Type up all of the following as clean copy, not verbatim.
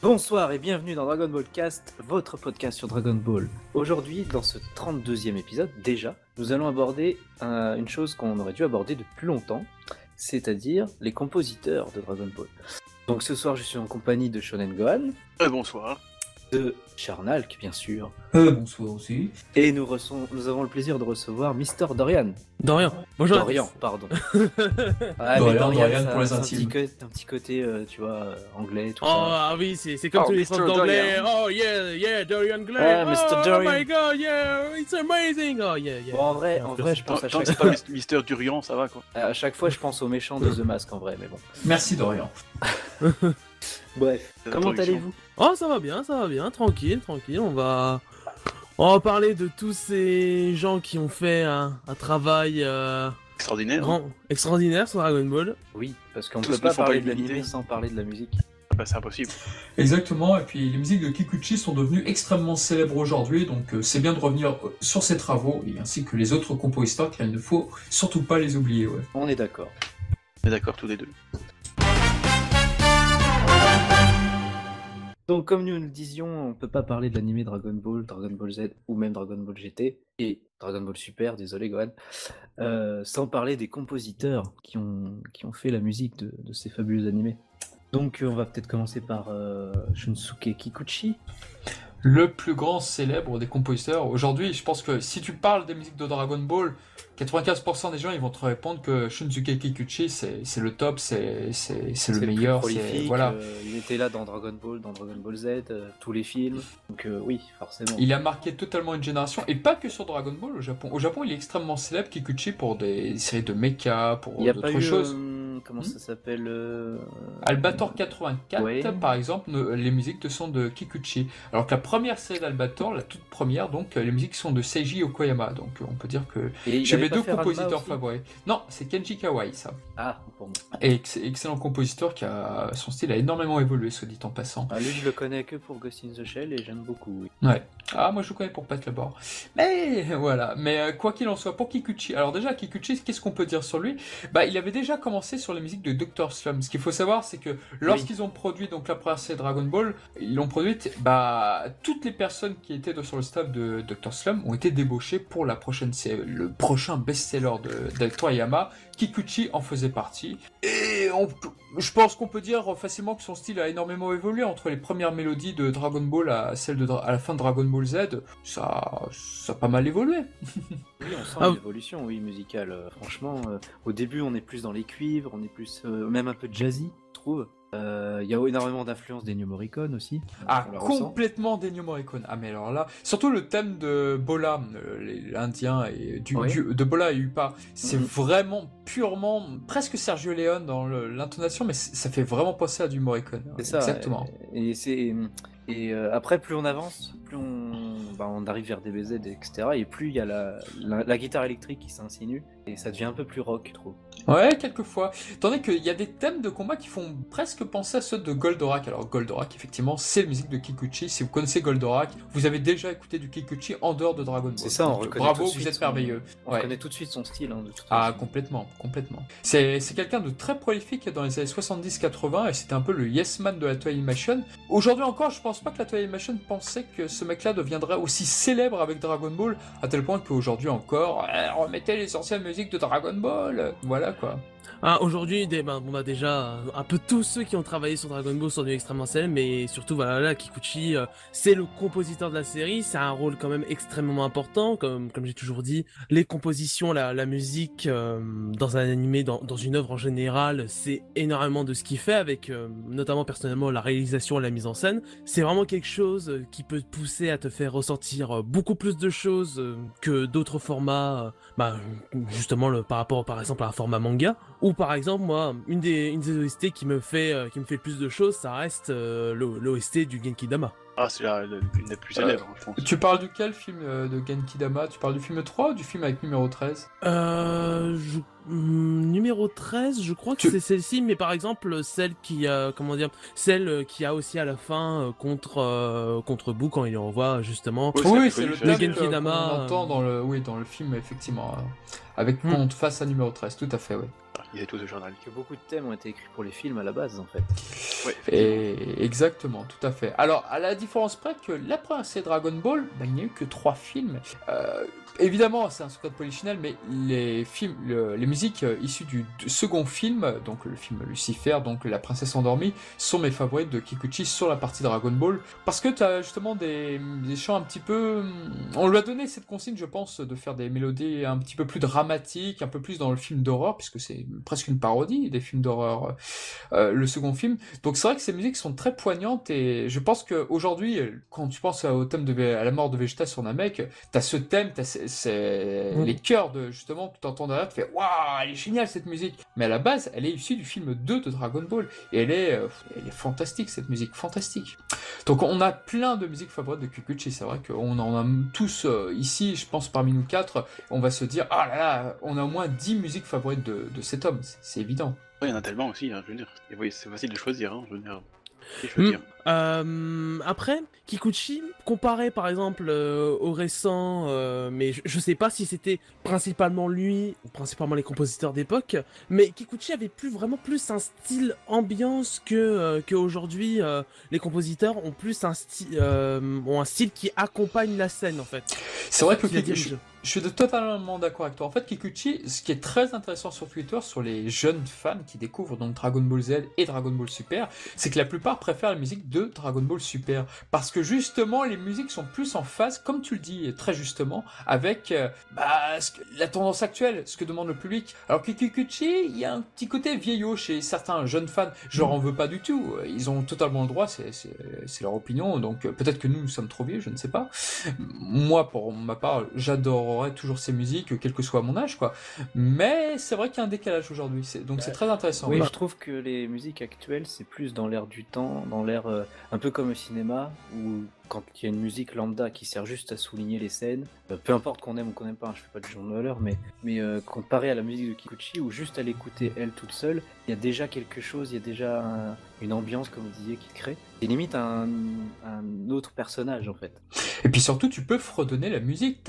Bonsoir et bienvenue dans Dragon Ball Cast, votre podcast sur Dragon Ball. Aujourd'hui, dans ce 32e épisode, déjà, nous allons aborder une chose qu'on aurait dû aborder depuis longtemps, c'est-à-dire les compositeurs de Dragon Ball. Donc ce soir, je suis en compagnie de Shonen Gohan, Bonsoir. de Charnalk, bien sûr, Bonsoir aussi. et nous avons le plaisir de recevoir Mister Dorian. Dorian. Bonjour. Dorian, pardon. Ah, Dorian, mais Dorian ça- pour les c'est intimes. un petit côté, tu vois, anglais, tout Oh, ça. ah oui, c'est comme Oh, tous les Mr. profs d'anglais. Dorian. Oh, yeah, Dorian Gray. Ah, Mr. Oh Dorian. my god, yeah, it's amazing. Oh, yeah. Bon, en vrai, je pense Tant à tant chaque que c'est pas Mister Durian, ça va quoi. À chaque fois, je pense aux méchants de The Mask en vrai, mais bon. Merci Dorian. Bref, C'est comment l'introduction. allez-vous? Oh, ça va bien, tranquille. On va parler de tous ces gens qui ont fait un travail Extraordinaire. extraordinaire sur Dragon Ball. Oui, parce qu'on Tous peut ne pas font pas parler de l'unanimité. l'anime sans parler de la musique. Ah bah, c'est impossible. Exactement, et puis les musiques de Kikuchi sont devenues extrêmement célèbres aujourd'hui, donc c'est bien de revenir sur ces travaux, et ainsi que les autres compositeurs, car il ne faut surtout pas les oublier. Ouais. On est d'accord. On est d'accord tous les deux. Donc comme nous le disions, on peut pas parler de l'anime Dragon Ball Z ou même Dragon Ball GT et Dragon Ball Super, désolé Gohan, sans parler des compositeurs qui ont fait la musique de ces fabuleux animés. Donc on va peut-être commencer par Shunsuke Kikuchi. Le plus grand célèbre des compositeurs. Aujourd'hui, je pense que si tu parles des musiques de Dragon Ball, 95% des gens ils vont te répondre que Shunsuke Kikuchi c'est le top, c'est le plus meilleur. prolifique, Voilà. Il était là dans Dragon Ball Z, tous les films. Donc oui, forcément. Il a marqué totalement une génération, et pas que sur Dragon Ball au Japon. Au Japon, il est extrêmement célèbre, Kikuchi, pour des séries de mecha, pour Il n'y a pas d'autres eu, choses. comment ça s'appelle Albator 84, Ouais. par exemple, les musiques sont de Kikuchi. Alors que la première série d'Albator, la toute première, donc les musiques sont de Seiji Okoyama. Donc on peut dire que Et il j'ai avait mes pas deux fait Ranma compositeurs aussi favoris. Non, c'est Kenji Kawai, ça. Ah, pour moi. Et excellent compositeur qui a son style a énormément évolué, soit dit en passant. Ah, lui, je le connais que pour Ghost in the Shell et j'aime beaucoup. Oui. Ouais. Ah, moi je le connais pour Pat Labor. Mais voilà. Mais quoi qu'il en soit, pour Kikuchi. Alors déjà, Kikuchi, qu'est-ce qu'on peut dire sur lui? Bah, il avait déjà commencé sur les musiques de Dr. Slump. Ce qu'il faut savoir, c'est que lorsqu'ils ont produit donc la première série Dragon Ball, ils l'ont produite. Bah, toutes les personnes qui étaient sur le staff de Dr. Slump ont été débauchées pour la prochaine série, le prochain best-seller d'El Toriyama. Kikuchi en faisait partie. Et je pense qu'on peut dire facilement que son style a énormément évolué entre les premières mélodies de Dragon Ball à celle à la fin de Dragon Ball Z. Ça a pas mal évolué. Oui, on sent Ah, une évolution, oui, musicale. Franchement, au début, on est plus dans les cuivres, on est plus, même un peu jazzy, je trouve. Il y a énormément d'influence d'Ennio Morricone aussi. Ah, on le ressent. complètement d'Ennio Morricone. Ah, mais alors là, surtout le thème de Bola, l'Indien, et de Bola et Upa, c'est vraiment purement, presque Sergio Leone dans l'intonation, mais ça fait vraiment penser à du Morricone. C'est ça. Exactement. Et après, plus on avance, plus on arrive vers DBZ, etc. Et plus il y a la guitare électrique qui s'insinue, et ça devient un peu plus rock, je trouve. Ouais, quelquefois. Tandis qu'il y a des thèmes de combat qui font presque penser à ceux de Goldorak. Alors Goldorak, effectivement, c'est la musique de Kikuchi. Si vous connaissez Goldorak, vous avez déjà écouté du Kikuchi en dehors de Dragon Ball. C'est ça, on Donc, reconnaît bravo, tout de vous suite êtes son- merveilleux. On Ouais. connaît tout de suite son style, hein, de toute Ah, façon. complètement. C'est quelqu'un de très prolifique dans les années 70-80, et c'était un peu le yes man de la Toei Animation. Aujourd'hui encore, je pense pas que la Toei Animation pensait que ce mec-là deviendrait aussi célèbre avec Dragon Ball, à tel point qu'aujourd'hui encore, remettez les anciennes musiques de Dragon Ball. Voilà quoi. Ah, aujourd'hui, on a déjà un peu tous ceux qui ont travaillé sur Dragon Ball sont devenus extrêmement célèbres, mais surtout, voilà, là, Kikuchi, c'est le compositeur de la série, c'est un rôle quand même extrêmement important, comme j'ai toujours dit. Les compositions, la musique, dans un animé, dans une œuvre en général, c'est énormément de ce qu'il fait, avec notamment personnellement la réalisation et la mise en scène. C'est vraiment quelque chose qui peut te pousser à te faire ressentir beaucoup plus de choses que d'autres formats, justement par rapport par exemple à un format manga. Ou par exemple, moi, une des OST qui me fait le plus de choses, ça reste l'OST du Genki Dama. Ah, c'est une des plus célèbres, je pense. Tu parles de quel film de Genki Dama? Tu parles du film 3 ou du film avec numéro 13? Numéro 13, je crois que c'est celle-ci, mais par exemple, celle qui a, comment dire, celle qui a aussi à la fin contre Boo quand il envoie justement. Oui, c'est le thème thème qu'on Genkidama, entend dans le film, effectivement. Avec Compte face à numéro 13, tout à fait, oui. Il y a tout ce journal. Que beaucoup de thèmes ont été écrits pour les films à la base, en fait. Ouais, Et exactement, tout à fait. Alors, à la différence près que la première série Dragon Ball, il n'y a eu que 3 films. Évidemment, c'est un secret de Polichinelle, mais les films, les musiques issues du second film, donc le film Lucifer, donc La Princesse Endormie, sont mes favorites de Kikuchi sur la partie Dragon Ball, parce que tu as justement des chants un petit peu... On lui a donné cette consigne, je pense, de faire des mélodies un petit peu plus dramatiques, un peu plus dans le film d'horreur, puisque c'est presque une parodie des films d'horreur, le second film. Donc c'est vrai que ces musiques sont très poignantes, et je pense qu'aujourd'hui, quand tu penses au thème à la mort de Vegeta sur Namek, t'as ce thème, c'est les chœurs de justement que tu entends derrière, tu fais waouh, elle est géniale cette musique. Mais à la base, elle est issue du film 2 de Dragon Ball, et elle est fantastique, cette musique, fantastique. Donc on a plein de musiques favorites de Kikuchi, c'est vrai qu'on en a tous ici, je pense parmi nous 4, on va se dire ah là là, on a au moins 10 musiques favorites de cet homme, c'est évident. Ouais, il y en a tellement aussi, hein, je veux dire. Et oui, c'est facile de choisir, hein, je veux dire. Je veux dire. Après, Kikuchi, comparé par exemple au récent, mais je sais pas si c'était principalement lui ou principalement les compositeurs d'époque, mais Kikuchi avait vraiment plus un style ambiance que aujourd'hui les compositeurs ont plus un style qui accompagne la scène en fait. C'est vrai que je suis totalement d'accord avec toi. En fait, Kikuchi, ce qui est très intéressant sur Twitter, sur les jeunes fans qui découvrent donc Dragon Ball Z et Dragon Ball Super, c'est que la plupart préfèrent la musique de Dragon Ball Super. Parce que justement, les musiques sont plus en phase, comme tu le dis très justement, avec la tendance actuelle, ce que demande le public. Alors que Kikuchi, il y a un petit côté vieillot chez certains jeunes fans. Je leur en veux pas du tout. Ils ont totalement le droit, c'est leur opinion. Donc peut-être que nous sommes trop vieux, je ne sais pas. Moi, pour ma part, j'adorerais toujours ces musiques, quel que soit mon âge, quoi. Mais c'est vrai qu'il y a un décalage aujourd'hui, donc c'est très intéressant. Oui, je trouve que les musiques actuelles, c'est plus dans l'air du temps, dans l'air un peu comme au cinéma, où quand il y a une musique lambda qui sert juste à souligner les scènes, peu importe qu'on aime ou qu'on aime pas, hein, je fais pas de jugement de valeur, mais comparé à la musique de Kikuchi, où juste à l'écouter elle toute seule, il y a déjà quelque chose, il y a déjà une ambiance, comme vous disiez, qui crée. C'est limite un autre personnage, en fait. Et puis surtout, tu peux fredonner la musique.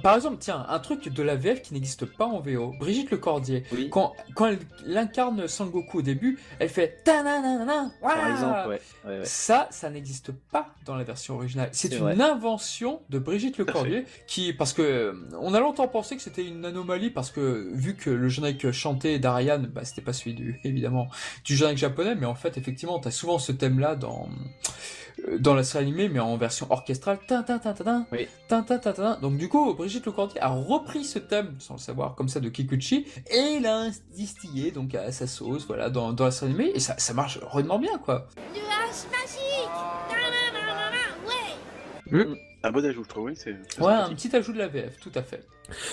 Par exemple, tiens, un truc de la VF qui n'existe pas en VO. Brigitte Lecordier, oui. quand elle incarne Sangoku au début, elle fait par exemple, ouais. Ça n'existe pas dans la version originale. C'est une invention de Brigitte Lecordier qui, parce que on a longtemps pensé que c'était une anomalie parce que vu que le générique chanté d'Ariane, c'était pas celui évidemment du générique japonais, mais en fait effectivement t'as souvent ce thème-là dans la série animée, mais en version orchestrale. Donc du coup, Brigitte Lecordier a repris ce thème, sans le savoir, comme ça, de Kikuchi, et l'a distillé donc à sa sauce, voilà, dans la série animée, et ça marche rudement bien, quoi. Un bon ajout, je trouve, oui. C'est un petit ajout de la VF, tout à fait.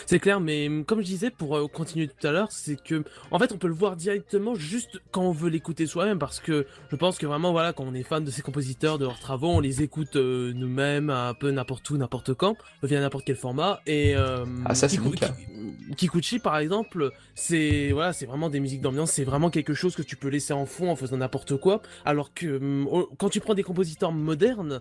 C'est clair, mais comme je disais, pour continuer tout à l'heure, c'est que, en fait, on peut le voir directement juste quand on veut l'écouter soi-même, parce que je pense que vraiment, voilà, quand on est fan de ces compositeurs, de leurs travaux, on les écoute nous-mêmes, un peu n'importe où, n'importe quand, via n'importe quel format, et ça, c'est mon cas. Kikuchi, par exemple, c'est vraiment des musiques d'ambiance, c'est vraiment quelque chose que tu peux laisser en fond en faisant n'importe quoi, alors que quand tu prends des compositeurs modernes,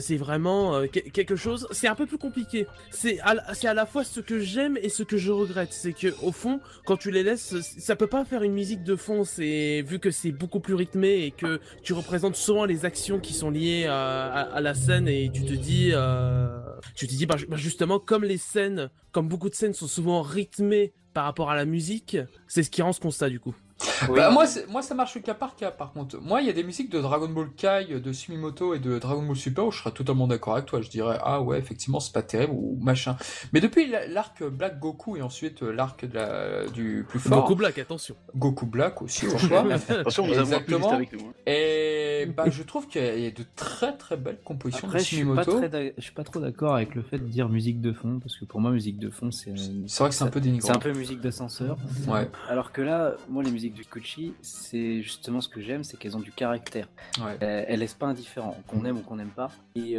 c'est vraiment quelque chose, c'est un peu plus compliqué. C'est à la fois ce que j'aime et ce que je regrette, c'est que au fond, quand tu les laisses, ça peut pas faire une musique de fond, c'est vu que c'est beaucoup plus rythmé et que tu représentes souvent les actions qui sont liées à la scène, et tu te dis justement, comme les scènes, comme beaucoup de scènes sont souvent rythmées par rapport à la musique, c'est ce qui rend ce constat du coup. Oui. Moi ça marche cas par cas par contre. Moi il y a des musiques de Dragon Ball Kai, de Sumimoto et de Dragon Ball Super où je serais totalement d'accord avec toi, je dirais ah ouais effectivement c'est pas terrible ou machin. Mais depuis l'arc Black Goku et ensuite l'arc du plus fort. Goku Black, attention. Goku Black aussi au choix. Attention, nous avons plus avec nous. Et je trouve qu'il y a de très très belles compositions de Sumimoto. Je suis pas trop d'accord avec le fait de dire musique de fond, parce que pour moi musique de fond c'est vrai que c'est un peu dénigrant. C'est un peu musique d'ascenseur. Ouais. Alors que là, moi les musiques du Kikuchi, c'est justement ce que j'aime, c'est qu'elles ont du caractère. Ouais. Elles laissent pas indifférent, qu'on aime ou qu'on n'aime pas. Et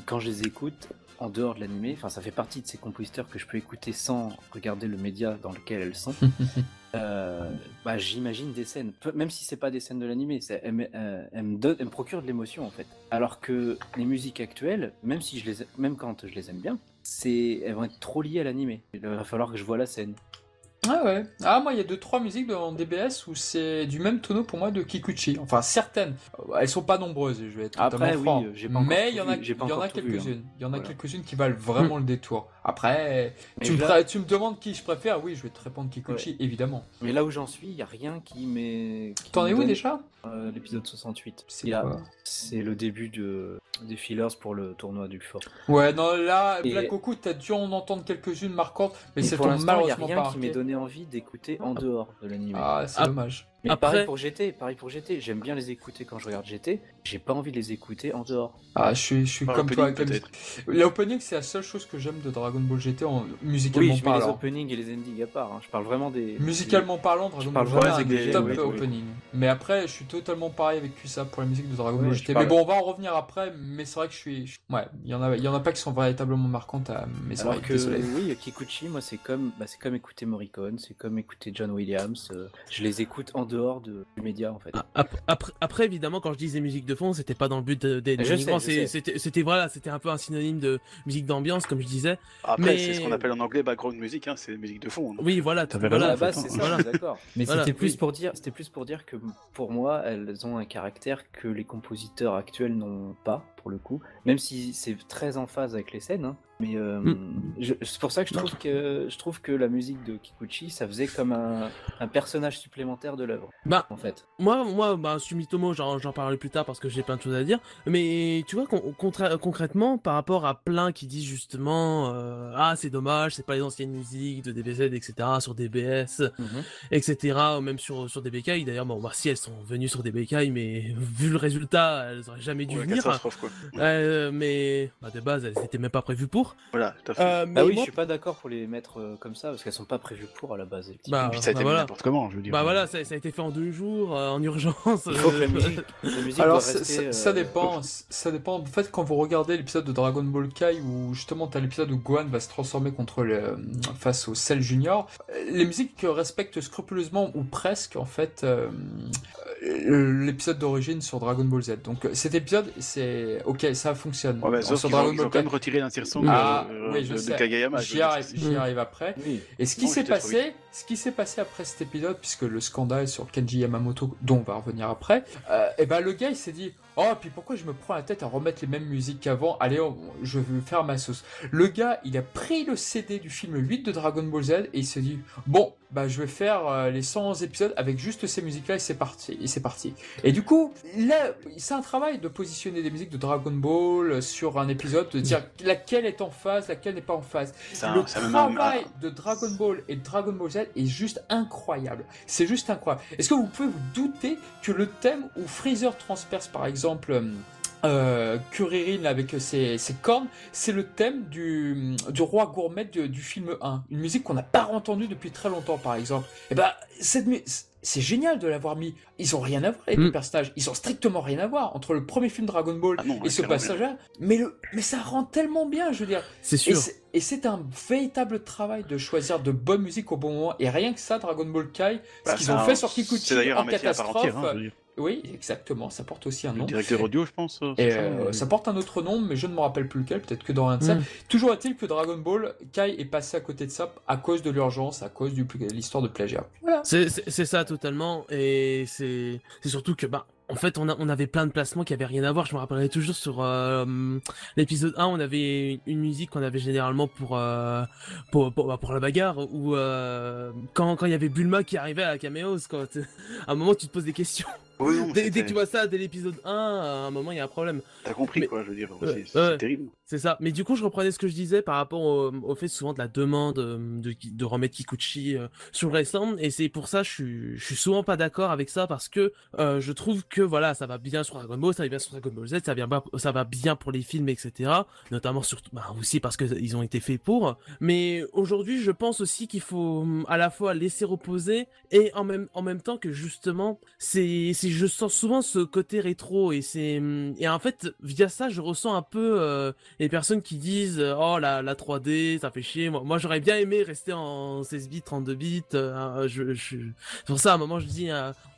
quand je les écoute, en dehors de l'animé. Enfin, ça fait partie de ces compositeurs que je peux écouter sans regarder le média dans lequel elles sont. J'imagine des scènes, même si c'est pas des scènes de l'animé, elles me procurent de l'émotion en fait. Alors que les musiques actuelles, même quand je les aime bien, elles vont être trop liées à l'animé. Il va falloir que je vois la scène. Ah ouais. Ah, moi, il y a 2-3 musiques dans DBS où c'est du même tonneau pour moi de Kikuchi. Enfin, certaines. Elles sont pas nombreuses, je vais être totalement franc. J'ai pas encore mais tout il y en a, vu, j'ai pas il y en encore a tout vu, quelques-unes. hein. Il y en a Voilà. quelques-unes qui valent vraiment le détour. Après, Mais tu là- me demandes qui je préfère. Oui, je vais te répondre Kikuchi, évidemment. Mais là où j'en suis, il y a rien qui T'en me es où donne, déjà? l'épisode 68. C'est quoi? C'est le début des fillers pour le tournoi du fort. Ouais, non, là, Et- Black Goku, t'as dû en entendre quelques-unes marquantes, mais Et c'est pour ton l'instant, il n'y a malheureusement rien pas qui m'ait marqué. donné envie d'écouter en dehors de l'anime. Ah, c'est Ah. dommage. Mais Après- pareil pour GT, j'aime bien les écouter quand je regarde GT, j'ai pas envie de les écouter en dehors. Ah, je suis Par comme toi. l'opening, peut-être. L'opening, c'est la seule chose que j'aime de Dragon Ball GT musicalement Oui, je mets les parlant. openings et les endings à part, hein. Je parle vraiment des... Musicalement parlant, Dragon parle Ball GT, vraiment c'est des- un top oui, oui. opening. Mais après, je suis totalement pareil avec Kusa pour la musique de Dragon Ouais, Ball je GT. parle- Mais bon, on va en revenir après. Mais c'est vrai que ouais, il y en a pas qui sont véritablement marquantes à mes Alors oreilles. que Désolé. oui, Kikuchi, moi c'est comme écouter Morricone, c'est comme écouter John Williams, je les écoute en dehors du média en fait. Après, évidemment, quand je disais musique de fond, c'était pas dans le but d'être Je sais, dénigrant, je sais. c'était un peu un synonyme de musique d'ambiance, comme je disais. Après, Mais- c'est ce qu'on appelle en anglais background music, hein, c'est musique de fond. hein. Oui, voilà, T'avais Voilà, à raison, la en fait, base, c'est hein. ça, Voilà. je suis d'accord. Mais Voilà, c'était plus oui. pour dire que pour moi, elles ont un caractère que les compositeurs actuels n'ont pas, pour le coup. Même si c'est très en phase avec les scènes, hein. Mais c'est pour ça que je trouve que la musique de Kikuchi, ça faisait comme un personnage supplémentaire de l'œuvre, Bah, en fait. moi, Sumitomo, j'en parlerai plus tard parce que j'ai plein de choses à dire. Mais tu vois, concrètement, par rapport à plein qui disent justement, ah, c'est dommage, c'est pas les anciennes musiques de DBZ, etc., sur DBS, etc., ou même sur DBK. D'ailleurs, bon, si elles sont venues sur DBK, mais vu le résultat, elles auraient jamais dû Ouais, venir. catastrophe, quoi. Mais de base, elles étaient même pas prévues pour. Voilà, tout à fait. Mais Ah oui, moi, je suis pas d'accord pour les mettre comme ça, parce qu'elles sont pas prévues pour à la base. les petits. bah, Puis ça a été mis voilà. n'importe comment, je veux dire. Bah voilà, ça a été fait en 2 jours, en urgence. Il faut que la musique Alors, doit rester... ça dépend. Ça dépend. En fait, quand vous regardez l'épisode de Dragon Ball Kai, où justement t'as l'épisode où Gohan va se transformer face au Cell Junior, les musiques respectent scrupuleusement ou presque en fait l'épisode d'origine sur Dragon Ball Z. Donc cet épisode, c'est ok, ça fonctionne. Ouais, mais sauf sur qu'ils Dragon ont Ball quand même Kai. retiré l'insertion Ah, de, oui, je de sais. Kageyama. je veux dire, c'est- J'y arrive après. Oui. Et ce qui Non, s'est j'étais trop passé après cet épisode, puisque le scandale sur Kenji Yamamoto, dont on va revenir après, et ben le gars il s'est dit, oh puis pourquoi je me prends la tête à remettre les mêmes musiques qu'avant, allez je vais faire ma sauce. Le gars il a pris le CD du film 8 de Dragon Ball Z et il s'est dit, bon bah je vais faire les 111 épisodes avec juste ces musiques là et c'est parti. Et du coup là c'est un travail de positionner des musiques de Dragon Ball sur un épisode, de dire laquelle est en phase, laquelle n'est pas en phase. c'est un- Le c'est même travail de Dragon Ball et de Dragon Ball Z est juste incroyable. C'est juste incroyable. Est-ce que vous pouvez vous douter que le thème où Freezer transperce par exemple Kuririn là, avec ses cornes, c'est le thème du roi gourmet du film 1. Une musique qu'on n'a pas entendue depuis très longtemps par exemple. Et ben c'est génial de l'avoir mis. Ils ont rien à voir avec le personnage. Ils ont strictement rien à voir entre le premier film Dragon Ball Ah non, et ce clairement passage-là. Mais ça rend tellement bien, je veux dire. C'est sûr. Et c'est un véritable travail de choisir de bonne musique au bon moment. Et rien que ça, Dragon Ball Kai, ce Bah, qu'ils c'est ont un- fait sur Kikuchi C'est d'ailleurs en un métier à part catastrophe. entière, hein, je veux dire. Oui, exactement. Ça porte aussi un Le nom. directeur audio, je pense. Et c'est ça, ça porte un autre nom, mais je ne me rappelle plus lequel. Peut-être que dans un de ça. Toujours est-il que Dragon Ball Kai est passé à côté de ça à cause de l'urgence, à cause de l'histoire de plagiat. Voilà. C'est ça totalement, et c'est surtout que en fait on avait plein de placements qui avaient rien à voir. Je me rappellerai toujours sur l'épisode 1, on avait une musique qu'on avait généralement pour la bagarre, ou quand il y avait Bulma qui arrivait à la caméos, quoi. À un moment tu te poses des questions. Oui, non, Dès que tu vois ça dès l'épisode 1, à un moment il y a un problème. T'as compris, Mais- quoi, je veux dire. Ouais, C'est ouais. terrible. C'est ça. Mais du coup, je reprenais ce que je disais par rapport au fait souvent de la demande de remettre Kikuchi sur le restant. Et c'est pour ça je suis souvent pas d'accord avec ça, parce que je trouve que voilà, ça va bien sur Dragon Ball, ça va bien sur Dragon Ball Z, ça va bien pour les films, etc. Notamment surtout, aussi parce que ils ont été faits pour. Mais aujourd'hui, je pense aussi qu'il faut à la fois laisser reposer et en même temps que justement, c'est je sens souvent ce côté rétro et en fait via ça je ressens un peu les personnes qui disent oh la 3D ça fait chier. Moi j'aurais bien aimé rester en 16 bits 32 bits. C'est pour ça à un moment je dis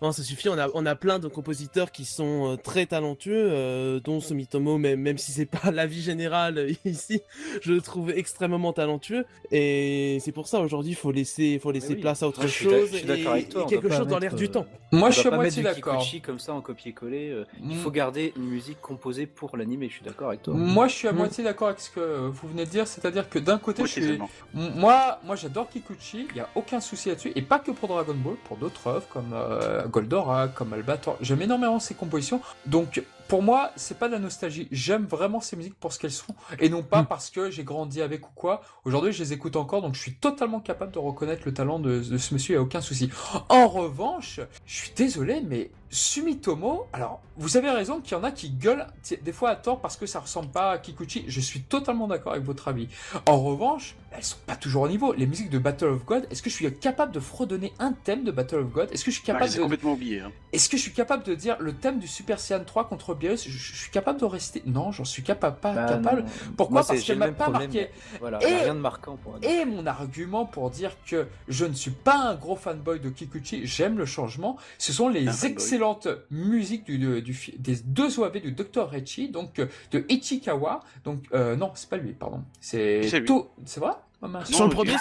non ça suffit, on a plein de compositeurs qui sont très talentueux dont Sumitomo, même si c'est pas l'avis général ici, je le trouve extrêmement talentueux et c'est pour ça aujourd'hui il faut laisser place à autre chose je suis d'accord avec toi, et quelque chose dans l'air du temps. Moi, On je suis doit à pas moitié mettre du d'accord. Kikuchi comme ça en copier-coller. Il faut garder une musique composée pour l'animé. Je suis d'accord avec toi. Moi, je suis à moitié d'accord avec ce que vous venez de dire, c'est-à-dire que d'un côté, moi, j'adore Kikuchi, il n'y a aucun souci là-dessus, et pas que pour Dragon Ball, pour d'autres œuvres comme Goldorak, comme Albator. J'aime énormément ses compositions, donc pour moi, c'est pas de la nostalgie. J'aime vraiment ces musiques pour ce qu'elles sont, et non pas parce que j'ai grandi avec ou quoi. Aujourd'hui, je les écoute encore, donc je suis totalement capable de reconnaître le talent de ce monsieur, il n'y a aucun souci. En revanche, je suis désolé, mais Sumitomo, alors vous avez raison qu'il y en a qui gueulent des fois à tort parce que ça ressemble pas à Kikuchi. Je suis totalement d'accord avec votre avis. En revanche, elles sont pas toujours au niveau. Les musiques de Battle of God, est-ce que je suis capable de fredonner un thème de Battle of God? Est-ce que je suis capable de... complètement oublié. Hein. Est-ce que je suis capable de dire le thème du Super Saiyan 3 contre Beerus? Je suis capable de rester... Non, j'en suis capable. Non. Pourquoi? Moi, parce qu'elle m'a pas marqué. Voilà, y a rien de marquant pour Et mon argument pour dire que je ne suis pas un gros fanboy de Kikuchi, j'aime le changement, ce sont les excellentes musique des deux OAV du Dr. Echi, donc de Ichikawa, donc non, c'est pas lui, pardon, c'est vrai? Sur le premier,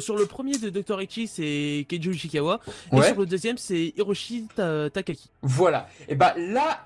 sur le premier de Dr. Echi, c'est Keiju Ishikawa, et sur le deuxième, c'est Hiroshi Takaki. Voilà. Et bah là,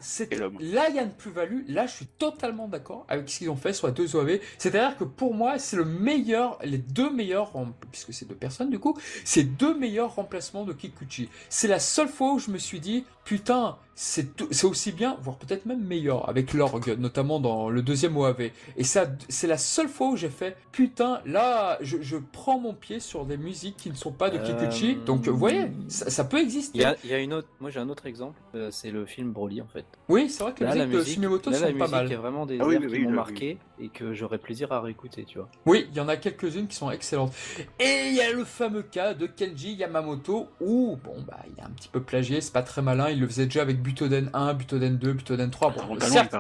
là il y a une plus-value. Là, je suis totalement d'accord avec ce qu'ils ont fait sur les deux OAV. C'est-à-dire que pour moi, c'est les deux meilleurs, puisque c'est deux personnes du coup, c'est deux meilleurs remplacements de Kikuchi. C'est la seule fois où je me suis dit, putain, c'est aussi bien, voire peut-être même meilleur, avec l'orgue, notamment dans le deuxième OAV. Et ça, c'est la seule fois où j'ai fait, putain, là, je prends mon pied sur des musiques qui ne sont pas de Kikuchi. Donc, vous voyez, ça peut exister. Il y a une autre, moi j'ai un autre exemple, c'est le film Broly en fait. Oui, c'est vrai que les musiques de Sumimoto sont pas mal. Il y a vraiment des airs qui m'ont marqué et que j'aurais plaisir à réécouter, tu vois. Oui, il y en a quelques-unes qui sont excellentes. Et il y a le fameux cas de Kenji Yamamoto où, bon, bah, il est un petit peu plagié, c'est pas très malin, il le faisait déjà avec Butoden 1, Butoden 2, Butoden 3. Bon, certes,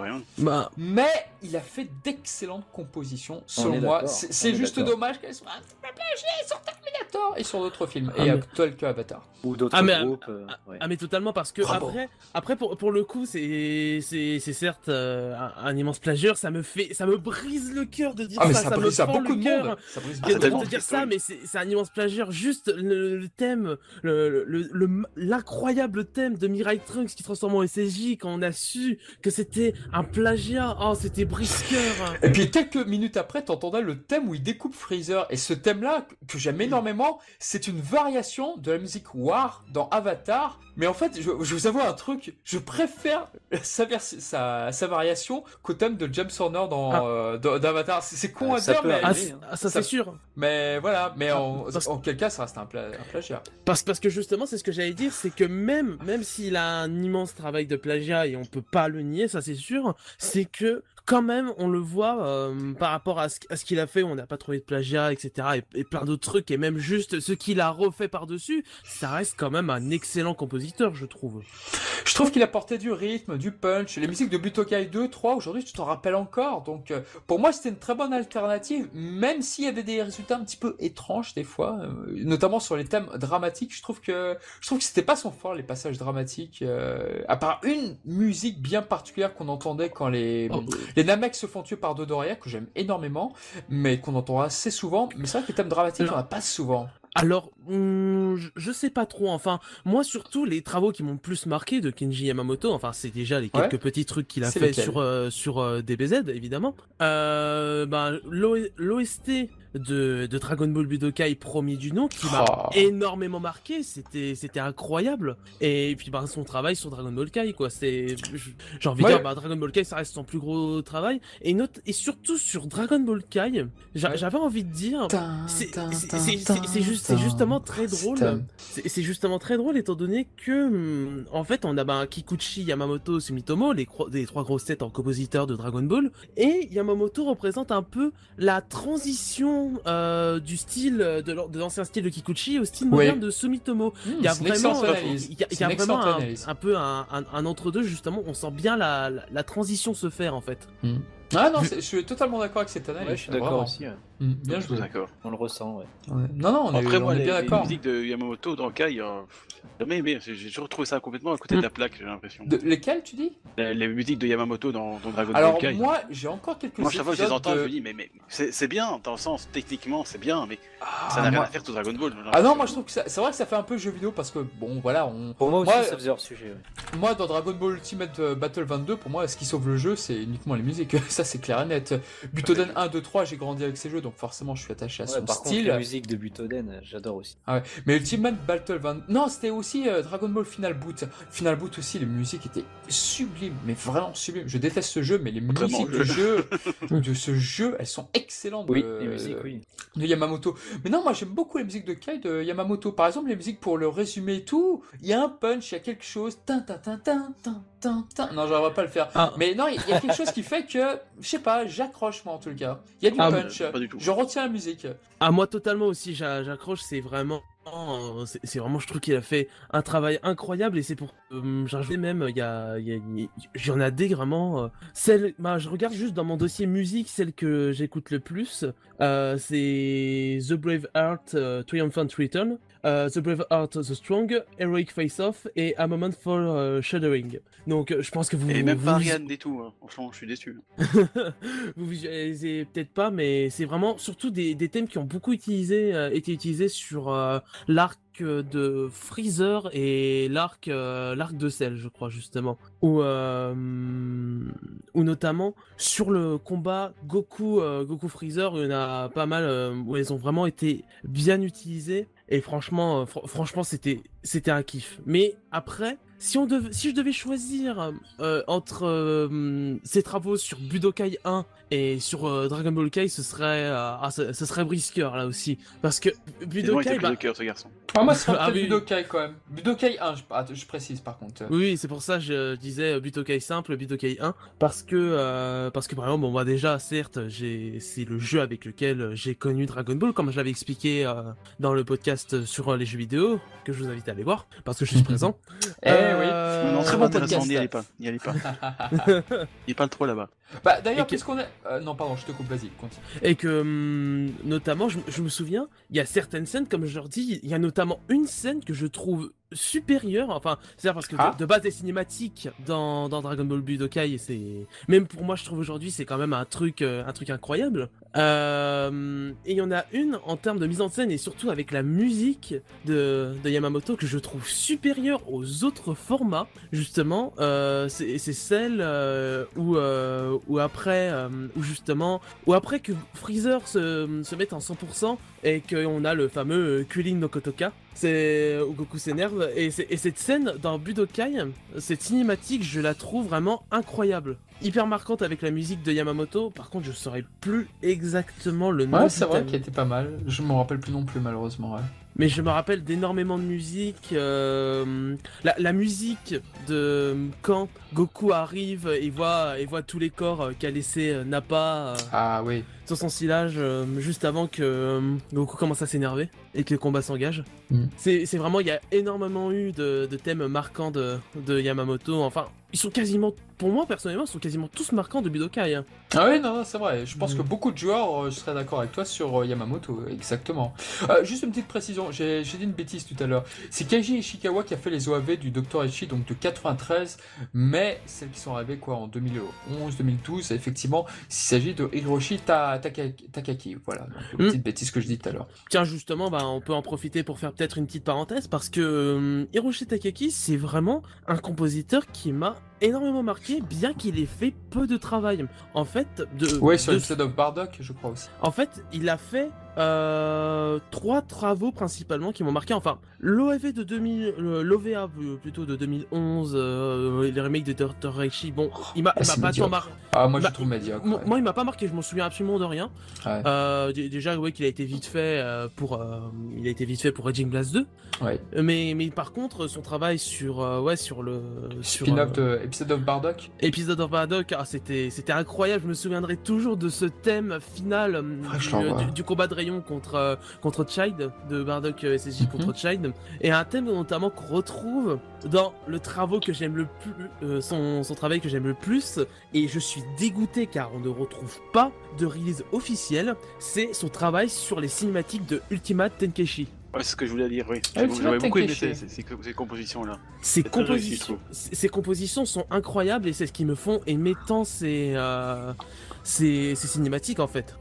mais il a fait d'excellentes compositions, selon moi. C'est juste dommage qu'elles soient un petit peu plagiées sur Terminator et sur d'autres films. Et tel que Avatar. Ou d'autres groupes. Mais totalement, parce que après pour le coup, c'est certes un immense plagieur, ça me brise le cœur de dire ça, me fend beaucoup le cœur de dire ça, mais c'est un immense plagieur. Juste le thème, l'incroyable thème de Mirai Trunks qui transforme en SSJ, quand on a su que c'était un plagiat, c'était brise-cœur. Et puis quelques minutes après, t'entendais le thème où il découpe Freezer, et ce thème-là, que j'aime énormément, c'est une variation de la musique War dans Avatar. Mais en fait, je vous avoue un truc, je préfère sa variation qu'au thème de James Horner d'Avatar. C'est con à dire, mais... ça c'est sûr. Mais voilà, mais en quel cas ça reste un plagiat. Parce que justement, c'est ce que j'allais dire, c'est que même s'il a un immense travail de plagiat, et on peut pas le nier, ça c'est sûr, c'est que quand même, on le voit par rapport à ce qu'il a fait, on n'a pas trouvé de plagiat, etc. Et plein d'autres trucs, et même juste ce qu'il a refait par-dessus, ça reste quand même un excellent compositeur, je trouve. Je trouve qu'il apportait du rythme, du punch. Les musiques de Butokai 2, 3, aujourd'hui, tu t'en rappelles encore. Donc, pour moi, c'était une très bonne alternative, même s'il y avait des résultats un petit peu étranges, des fois, notamment sur les thèmes dramatiques. Je trouve que c'était pas son fort, les passages dramatiques, à part une musique bien particulière qu'on entendait quand les Namek se font tuer par Dodoria, que j'aime énormément, mais qu'on entend assez souvent. Mais c'est vrai que les thèmes dramatiques, on en a pas souvent. Alors, je sais pas trop, enfin, moi surtout, les travaux qui m'ont le plus marqué de Kenji Yamamoto, enfin, c'est déjà les quelques petits trucs qu'il a fait sur DBZ, évidemment. L'OST de Dragon Ball Budokai premier du nom, qui m'a énormément marqué, c'était incroyable. Et puis, son travail sur Dragon Ball Kai, quoi, j'ai envie de dire, Dragon Ball Kai, ça reste son plus gros travail. Et surtout sur Dragon Ball Kai, j'avais envie de dire, c'est justement très drôle. C'est justement très drôle étant donné que, en fait, on a Kikuchi, Yamamoto, Sumitomo, les trois grosses têtes en compositeur de Dragon Ball, et Yamamoto représente un peu la transition transition du style de l'ancien style de Kikuchi au style Oui. moderne de Sumitomo. Il y a c'est une vraiment, excellente analyse. il y a C'est une vraiment excellente analyse. un peu un entre-deux, justement. On sent bien la transition se faire, en fait. Ah non, je suis totalement d'accord avec cette analyse. Ouais, je suis d'accord vraiment. aussi. Ouais. Bien Tout joué. d'accord. On le ressent, ouais. Ouais. Non, on est, Après, moi, on est bien les d'accord. musiques de Yamamoto dans Kai, j'ai jamais aimé. J'ai toujours trouvé ça complètement à côté de la plaque, j'ai l'impression. Lesquels tu dis? Les musiques de Yamamoto dans Dragon Alors Ball Kai. moi, j'ai encore quelques Moi, chaque fois que je les épisodes entends, de- je me dis, mais c'est bien, dans le sens, techniquement, c'est bien, mais Ah, ça n'a rien moi- à faire tout Dragon Ball. Ah non, moi je trouve que c'est vrai que ça fait un peu jeu vidéo parce que bon voilà, Pour moi aussi, Moi, ça faisait hors sujet. Ouais. moi dans Dragon Ball Ultimate Battle 22, pour moi ce qui sauve le jeu c'est uniquement les musiques, ça c'est clair et net. Butoden 1, 2, 3, j'ai grandi avec ces jeux donc forcément je suis attaché à Ouais, son par contre, style. la musique de Butoden, j'adore aussi. Ah ouais. Mais Ultimate Battle 22, non c'était aussi Dragon Ball Final Boot. Final Boot aussi, les musiques étaient sublimes, mais vraiment sublimes. Je déteste ce jeu, mais les Vraiment, musiques du jeu, de ce jeu, elles sont excellentes. Oui, les musiques, oui. De Yamamoto. Mais non, moi j'aime beaucoup les musiques de Kai de Yamamoto. Par exemple, les musiques pour le résumé et tout, il y a un punch, il y a quelque chose. Tin, tin, tin, tin, tin, tin, tin. Non, j'arriverai pas à le faire. Ah. Mais non, il y a quelque chose qui fait que, je sais pas, j'accroche moi en tout cas. Il y a du Ah, punch. pas du tout. Je retiens la musique. Ah, moi totalement aussi, j'accroche, c'est vraiment, je trouve qu'il a fait un travail incroyable et c'est pour, j'en rajoutais même, j'en ai des vraiment, je regarde juste dans mon dossier musique, celle que j'écoute le plus, c'est The Brave Heart, Triumphant Return, The Brave Heart, The Strong, Heroic Face Off et A Moment for Shuddering. Donc je pense que vous... Et même vous- pas Ariane et tout, hein. Franchement, je suis déçu. vous visualisez peut-être pas, mais c'est vraiment surtout des thèmes qui ont beaucoup été utilisés sur l'arc de Freezer et l'arc de Cell, je crois justement, ou notamment sur le combat Goku Freezer, il y en a pas mal où elles ont vraiment été bien utilisées. Et franchement, c'était un kiff. Mais après, si je devais choisir entre ces travaux sur Budokai 1 et sur Dragon Ball Kai, ce serait brisqueur là aussi, parce que Il était Budokai, plus de cœur, ce garçon. Ah, moi, c'est pas Ah oui. Budokai quand même. Budokai 1, je précise par contre. oui, c'est pour ça que je disais Budokai simple, Budokai 1, parce que par exemple, bon, bah déjà, certes, c'est le jeu avec lequel j'ai connu Dragon Ball, comme je l'avais expliqué dans le podcast sur les jeux vidéo, que je vous invite à aller voir, parce que je suis présent. Eh oui. Non, très bon intéressant, podcast. n'y allez pas. N'y allez pas. Il parle trop là-bas. Bah d'ailleurs, Et que- puisqu'on est... non, pardon, je te coupe, vas-y, continue. Et que, notamment, je me souviens, il y a certaines scènes, comme je leur dis, il y a notamment une scène que je trouve supérieure, enfin, c'est-à-dire parce que Ah. de base, les cinématiques dans Dragon Ball Budokai, c'est... Même pour moi, je trouve aujourd'hui, c'est quand même un truc incroyable. Et il y en a une, en termes de mise en scène, et surtout avec la musique de Yamamoto, que je trouve supérieure aux autres formats, justement, c'est celle où après que Freezer se mette en 100% et qu'on a le fameux Kulin no Kotoka, c'est où Goku s'énerve, et cette scène dans Budokai, cette cinématique, je la trouve vraiment incroyable, hyper marquante avec la musique de Yamamoto. Par contre, je saurais plus exactement le nom Ouais, du c'est vrai thème. qu'il était pas mal. Je m'en rappelle plus non plus, malheureusement. Ouais. Mais je me rappelle d'énormément de musique. La musique de quand Goku arrive et voit tous les corps qu'a laissé Nappa Ah oui. sur son silage juste avant que Goku commence à s'énerver et que le combat s'engage. C'est vraiment, il y a énormément eu de thèmes marquants de Yamamoto. Enfin, ils sont quasiment, pour moi personnellement, ils sont quasiment tous marquants de Budokai. Hein. Ah oui, non, c'est vrai. Je pense que beaucoup de joueurs, je serais d'accord avec toi sur Yamamoto, exactement. Juste une petite précision, j'ai dit une bêtise tout à l'heure. C'est Keiji Ishikawa qui a fait les OAV du Dr. Ichi, donc de 93, mais celles qui sont arrivées quoi en 2011-2012, effectivement, il s'agit de Hiroshi Takaki. Voilà, donc, une petite bêtise que je dis tout à l'heure. Tiens, justement, bah, on peut en profiter pour faire peut-être une petite parenthèse, parce que Hiroshi Takaki, c'est vraiment un compositeur qui m'a énormément marqué, bien qu'il ait fait peu de travail. En fait, Ouais, sur l'épisode of Bardock, je crois aussi. En fait, il a fait trois travaux principalement qui m'ont marqué. Enfin, l'OVA de 2000, l'OVA plutôt de 2011, les remakes de Dr. Reichi. Bon, il m'a pas tant marqué. Ah, moi je trouve médiocre. Moi, il m'a pas marqué. Je m'en souviens absolument de rien. Ouais. Déjà, ouais, qu'il a été vite fait pour Raging Blast 2. Ouais. Mais par contre, son travail sur le Spin-off de Episode of Bardock. Episode of Bardock, c'était incroyable. Je me souviendrai toujours de ce thème final du combat de rayon contre Child, de Bardock SSJ contre Child, et un thème notamment qu'on retrouve dans le travail que j'aime le plus, son travail que j'aime le plus, et je suis dégoûté car on ne retrouve pas de release officielle. C'est son travail sur les cinématiques de Ultimate Tenkeshi. Ouais, c'est ce que je voulais dire, oui. Ouais, J'avais beaucoup aimé Tenkeshi. ces compositions-là. Ces C'est très réussi, je trouve. compositions sont incroyables et c'est ce qui me font aimer tant ces cinématiques en fait.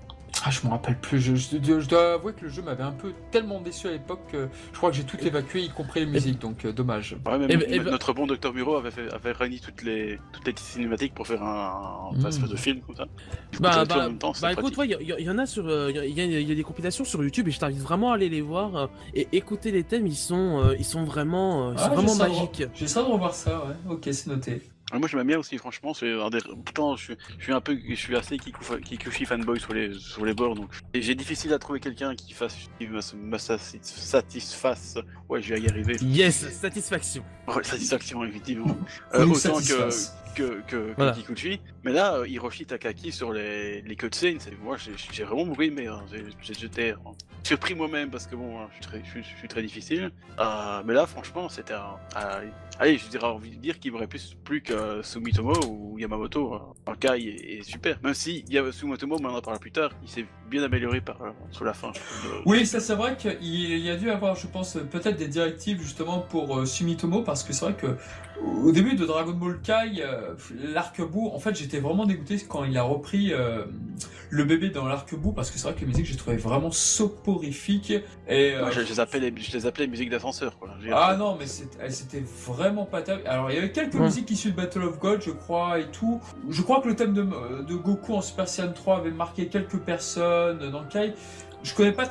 Ah, je me rappelle plus. Je dois avouer que le jeu m'avait un peu tellement déçu à l'époque que je crois que j'ai tout évacué, y compris les musiques, donc dommage. Ouais, même notre bon Dr. Bureau avait réuni toutes les cinématiques pour faire un espèce de film comme ça. En même temps, écoute, il y en a sur, il y a des compilations sur YouTube et je t'invite vraiment à aller les voir et écouter les thèmes. Ils sont vraiment magiques. J'essaie de revoir ça, ouais. Ok, c'est noté. Moi j'aime bien aussi, franchement, pourtant je suis assez Kikuchi fanboy sur les bords, donc j'ai difficile à trouver quelqu'un qui me satisfasse. Ouais, je vais y arriver. Yes, satisfaction. Ouais, satisfaction, effectivement. Oui, Autant que Voilà. Kikuchi, mais là, Hiroshi Takaki sur les cutscenes, moi j'ai vraiment beaucoup aimé, hein. J'étais surpris moi-même parce que bon, je suis très difficile, mais là franchement c'était allez, je dirais envie de dire qu'il m'aurait plus que Sumitomo ou Yamamoto. En cas, il est super. Même si Sumitomo, mais on en parlera plus tard, il s'est bien amélioré sur la fin. Oui, ça c'est vrai qu'il y a dû avoir, je pense, peut-être des directives justement pour Sumitomo, parce que c'est vrai que au début de Dragon Ball Kai, l'arc-bout, en fait j'étais vraiment dégoûté quand il a repris le bébé dans l'arc-bout, parce que c'est vrai que les musiques j'ai trouvé vraiment soporifiques. Et, moi, je les appelais musiques d'ascenseur, quoi. Ah non, mais c'était vraiment pas terrible. Alors il y avait quelques musiques issues de Battle of God, je crois, et tout. Je crois que le thème de Goku en Super Saiyan 3 avait marqué quelques personnes dans le Kai. Je connais pas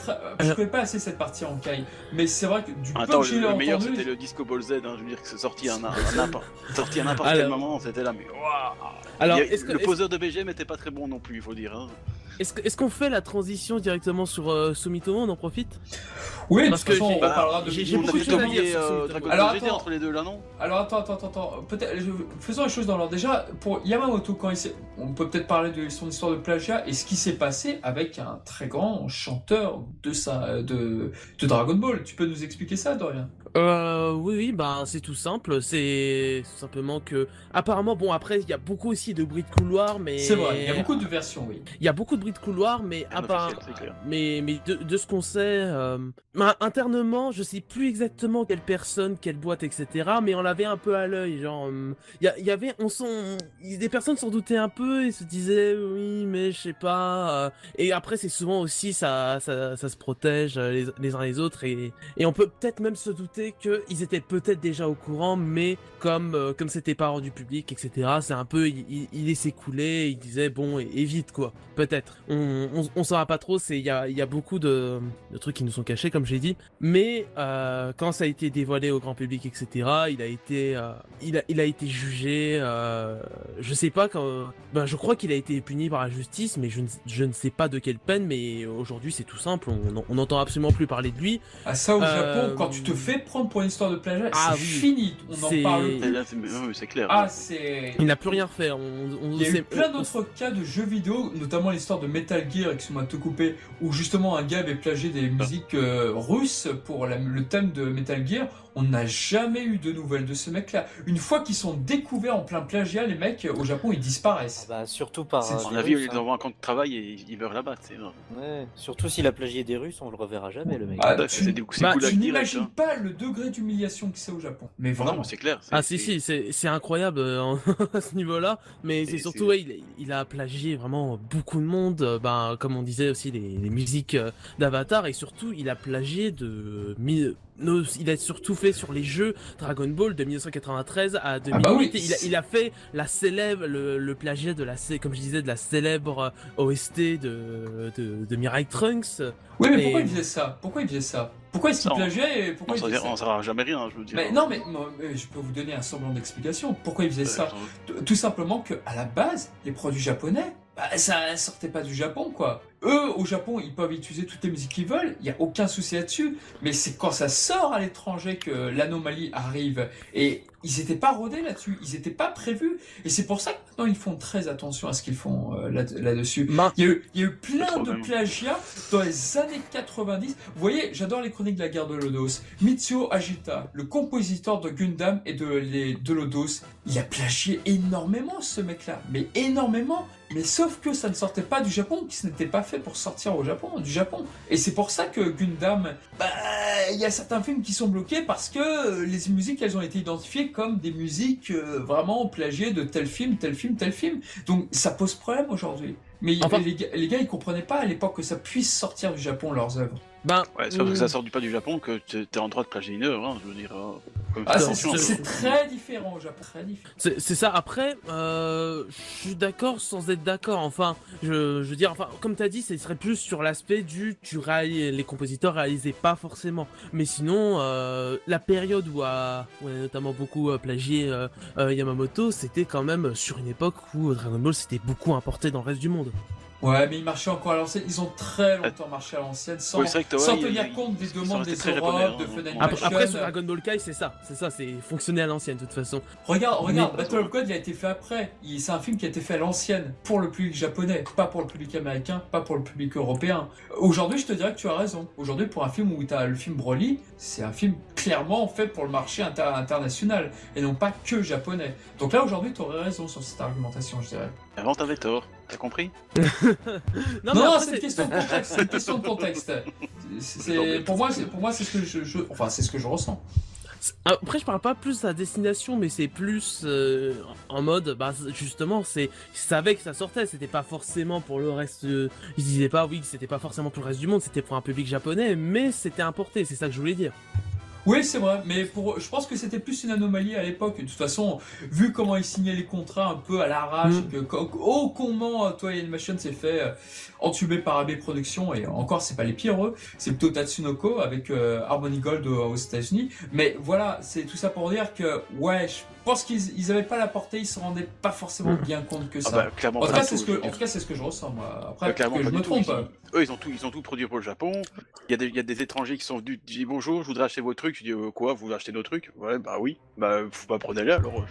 assez cette partie en Kai, mais c'est vrai que du peu que j'ai entendu... Le meilleur c'était le Disco Ball Z, hein, je veux dire que c'est sorti à n'importe quel moment, c'était là, mais waouh. Alors, le poseur de BGM était pas très bon non plus, il faut dire. Hein. Est-ce qu'on fait la transition directement sur Sumitomo, on en profite? Oui, parce que que on parlera de j'ai beaucoup de choses à dire sur Sumitomo. Dragon Alors, Ball GT entre les deux là, non? Alors attends, peut-être faisons les choses dans l'ordre. Déjà, pour Yamamoto, on peut peut-être parler de son histoire de plagiat et ce qui s'est passé avec un très grand chanteur de Dragon Ball. Tu peux nous expliquer ça, Dorian? Oui, bah c'est tout simple, c'est simplement que apparemment, bon, après il y a beaucoup aussi de bruits de couloir, mais c'est vrai, il y a beaucoup de versions, oui. Il y a beaucoup de bruits de couloir, mais mais de ce qu'on sait, internement, je sais plus exactement quelle personne, quelle boîte, etc. Mais on l'avait un peu à l'œil, genre il y avait, des personnes s'en doutaient un peu et se disaient oui, mais je sais pas. Et après c'est souvent aussi ça se protège les uns les autres et on peut peut-être même se douter qu'ils étaient peut-être déjà au courant, mais comme c'était pas rendu public, etc. C'est un peu, il laissait couler, il disait bon, évite quoi. Peut-être. On saura pas trop. Il y a beaucoup de trucs qui nous sont cachés, comme j'ai dit. Mais quand ça a été dévoilé au grand public, etc. Il a été jugé. Je sais pas quand. Ben, je crois qu'il a été puni par la justice, mais je ne sais pas de quelle peine. Mais aujourd'hui, c'est tout simple. On n'entend absolument plus parler de lui. Ah, ça au Japon, quand tu te fais prendre pour une histoire de plagiat, c'est fini. On en parle plus. C'est clair. Ah, c'est. Il n'a plus rien fait. Il y a eu plein d'autres cas de jeux vidéo, notamment l'histoire de Metal Gear, excuse-moi de te couper, où justement un gars avait plagié des musiques russes pour le thème de Metal Gear. On n'a jamais eu de nouvelles de ce mec-là. Une fois qu'ils sont découverts en plein plagiat, les mecs au Japon ils disparaissent. Ah bah surtout par. À mon avis, ils envoient un camp de travail et ils meurent là-bas. Ouais. Surtout s'il a plagié des Russes, on le reverra jamais le mec. Tu n'imagines pas le degré d'humiliation que c'est au Japon. Mais vraiment, c'est clair. Si, c'est incroyable à ce niveau-là. Mais c'est surtout, il a plagié vraiment beaucoup de monde. Comme on disait aussi les musiques d'Avatar, et surtout il a plagié il a surtout fait sur les jeux Dragon Ball de 1993 à 2008. bah oui. Il a fait la célèbre, le plagiat de comme je disais, de la célèbre OST de Mirai Trunks. Oui, mais Et- pourquoi il faisait ça? Pourquoi est-ce qu'il Non. plagiait et pourquoi il faisait ça? On saura jamais rien, je veux dire. Mais non, mais je peux vous donner un semblant d'explication. Pourquoi il faisait ça? Tout simplement que à la base, les produits japonais, bah, ça sortait pas du Japon, quoi. Eux, au Japon, ils peuvent utiliser toutes les musiques qu'ils veulent, il n'y a aucun souci là-dessus. Mais c'est quand ça sort à l'étranger que l'anomalie arrive. Et ils n'étaient pas rodés là-dessus, ils n'étaient pas prévus. Et c'est pour ça que maintenant, ils font très attention à ce qu'ils font là-dessus. Il y a eu plein de plagiats dans les années 90. Vous voyez, j'adore les chroniques de la guerre de Lodos. Mitsuo Agita, le compositeur de Gundam et de Lodos, il a plagié énormément ce mec-là. Mais énormément. Mais sauf que ça ne sortait pas du Japon, qui ce n'était pas fait pour sortir du Japon. Et c'est pour ça que Gundam, bah, il y a certains films qui sont bloqués parce que les musiques, elles ont été identifiées comme des musiques vraiment plagiées de tel film. Donc ça pose problème aujourd'hui. Mais Enfin- les gars, ils comprenaient pas à l'époque que ça puisse sortir du Japon, leurs œuvres. Ben, Ouais, c'est parce que ça sort pas du Japon que t'es en droit de plagier une œuvre, hein, je veux dire. Comme Ah, ça, c'est très différent au Japon, très différent. c'est ça. Après, je suis d'accord sans être d'accord. Enfin, je veux dire, enfin, comme t'as dit, ce serait plus sur l'aspect les compositeurs réalisaient pas forcément. Mais sinon, la période où on a notamment beaucoup plagié Yamamoto, c'était quand même sur une époque où Dragon Ball s'était beaucoup importé dans le reste du monde. Ouais, mais ils marchaient encore à l'ancienne. Ils ont très longtemps marché à l'ancienne sans, Ouais, c'est vrai que sans Toei, tenir compte des ils sont demandes restés des très japonais, Europe, hein, de Funimation. Après, sur Dragon Ball Kai, c'est ça, c'est fonctionné à l'ancienne de toute façon. Regarde, Mais- Battle of God, il a été fait après. C'est un film qui a été fait à l'ancienne, pour le public japonais, pas pour le public américain, pas pour le public européen. Aujourd'hui, je te dirais que tu as raison. Aujourd'hui, pour un film où tu as le film Broly, c'est un film clairement fait pour le marché international, et non pas que japonais. Donc là, aujourd'hui, tu aurais raison sur cette argumentation, je dirais. Avant, t'avais tort, t'as compris? Non, mais Non, après, c'est une question de contexte. C'est une question de contexte. Pour moi, c'est ce que c'est ce que je ressens. Après, je parle pas plus à destination, mais c'est plus en mode, bah justement, ils savaient que ça sortait, c'était pas forcément pour le reste. Ils disaient pas, oui, que c'était pas forcément pour le reste du monde, c'était pour un public japonais, mais c'était importé, c'est ça que je voulais dire. Oui, c'est vrai, mais je pense que c'était plus une anomalie à l'époque. De toute façon, vu comment ils signaient les contrats un peu à l'arrache, et que comment Toei Animation s'est fait entuber par AB Productions, et encore, c'est pas les pires eux, c'est plutôt Tatsunoko avec Harmony Gold aux États-Unis. Mais voilà, c'est tout ça pour dire que, ouais, je pense qu'ils avaient pas la portée, ils se rendaient pas forcément bien compte que ça. Ah bah, clairement En tout pas cas, du tout, c'est ce que je ressens, moi. Après, clairement que je pas me du tout. trompe. Eux, ils ont tout produit pour le Japon. Il y a des étrangers qui sont venus, disent bonjour, je voudrais acheter vos trucs. Je dis quoi, vous voulez acheter nos trucs? Ouais, bah oui. Bah, faut pas prendre les alors.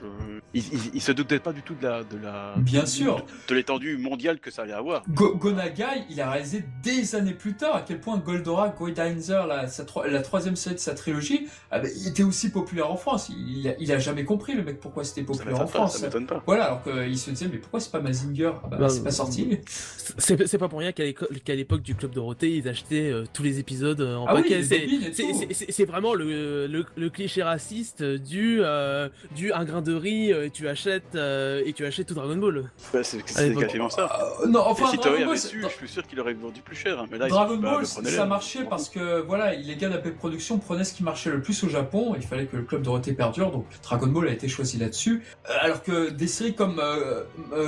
Ils se doutaient pas du tout de la Bien sûr. de l'étendue mondiale que ça allait avoir. Gonagai, il a réalisé des années plus tard à quel point Goldorak, Goidainzer, la troisième série de sa trilogie, il était aussi populaire en France. Il a jamais compris, le mec, pourquoi c'était populaire en France. Ça m'étonne pas. Voilà, alors qu'il se disait, mais pourquoi c'est pas Mazinger? C'est pas sorti. C'est pas pour rien qu'à l'époque du Club Dorothée, ils achetaient tous les épisodes en Ah oui, paquet. les bobines et tout. C'est vraiment le cliché raciste du un grain de riz, tu achètes tout Dragon Ball. Bah, c'est Allez, quasiment ça. Non, Et enfin, si Dragon Toei Ball, avait su, je suis sûr qu'il aurait vendu plus cher. Hein. Mais là, Dragon ils Ball, le prenaient ça là. marchait parce que voilà, les gars d'AP Productions prenaient ce qui marchait le plus au Japon. Il fallait que le Club Dorothée perdure, donc Dragon Ball a été choisi là-dessus. Alors que des séries comme